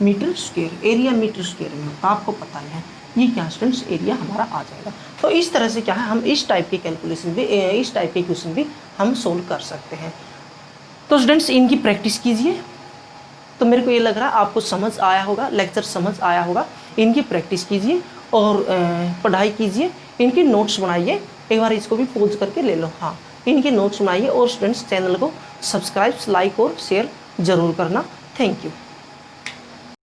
A: Metre square, area metre square में होता है, आपको पता ही है। ये क्या स्टूडेंट्स एरिया हमारा आ जाएगा। तो इस तरह से क्या है, हम इस टाइप के कैलकुलेशन भी, इस टाइप के क्वेश्चन भी हम सोल्व कर सकते हैं। तो स्टूडेंट्स इनकी प्रैक्टिस कीजिए। तो मेरे को ये लग रहा है आपको समझ आया होगा, लेक्चर समझ आया होगा। इनकी प्रैक्टिस कीजिए और पढ़ाई कीजिए, इनकी नोट्स बनाइए। एक बार इसको भी पॉज करके ले लो। हाँ, इनके नोट्स बनाइए और स्टूडेंट्स चैनल को सब्सक्राइब, लाइक और शेयर ज़रूर करना। Thank you.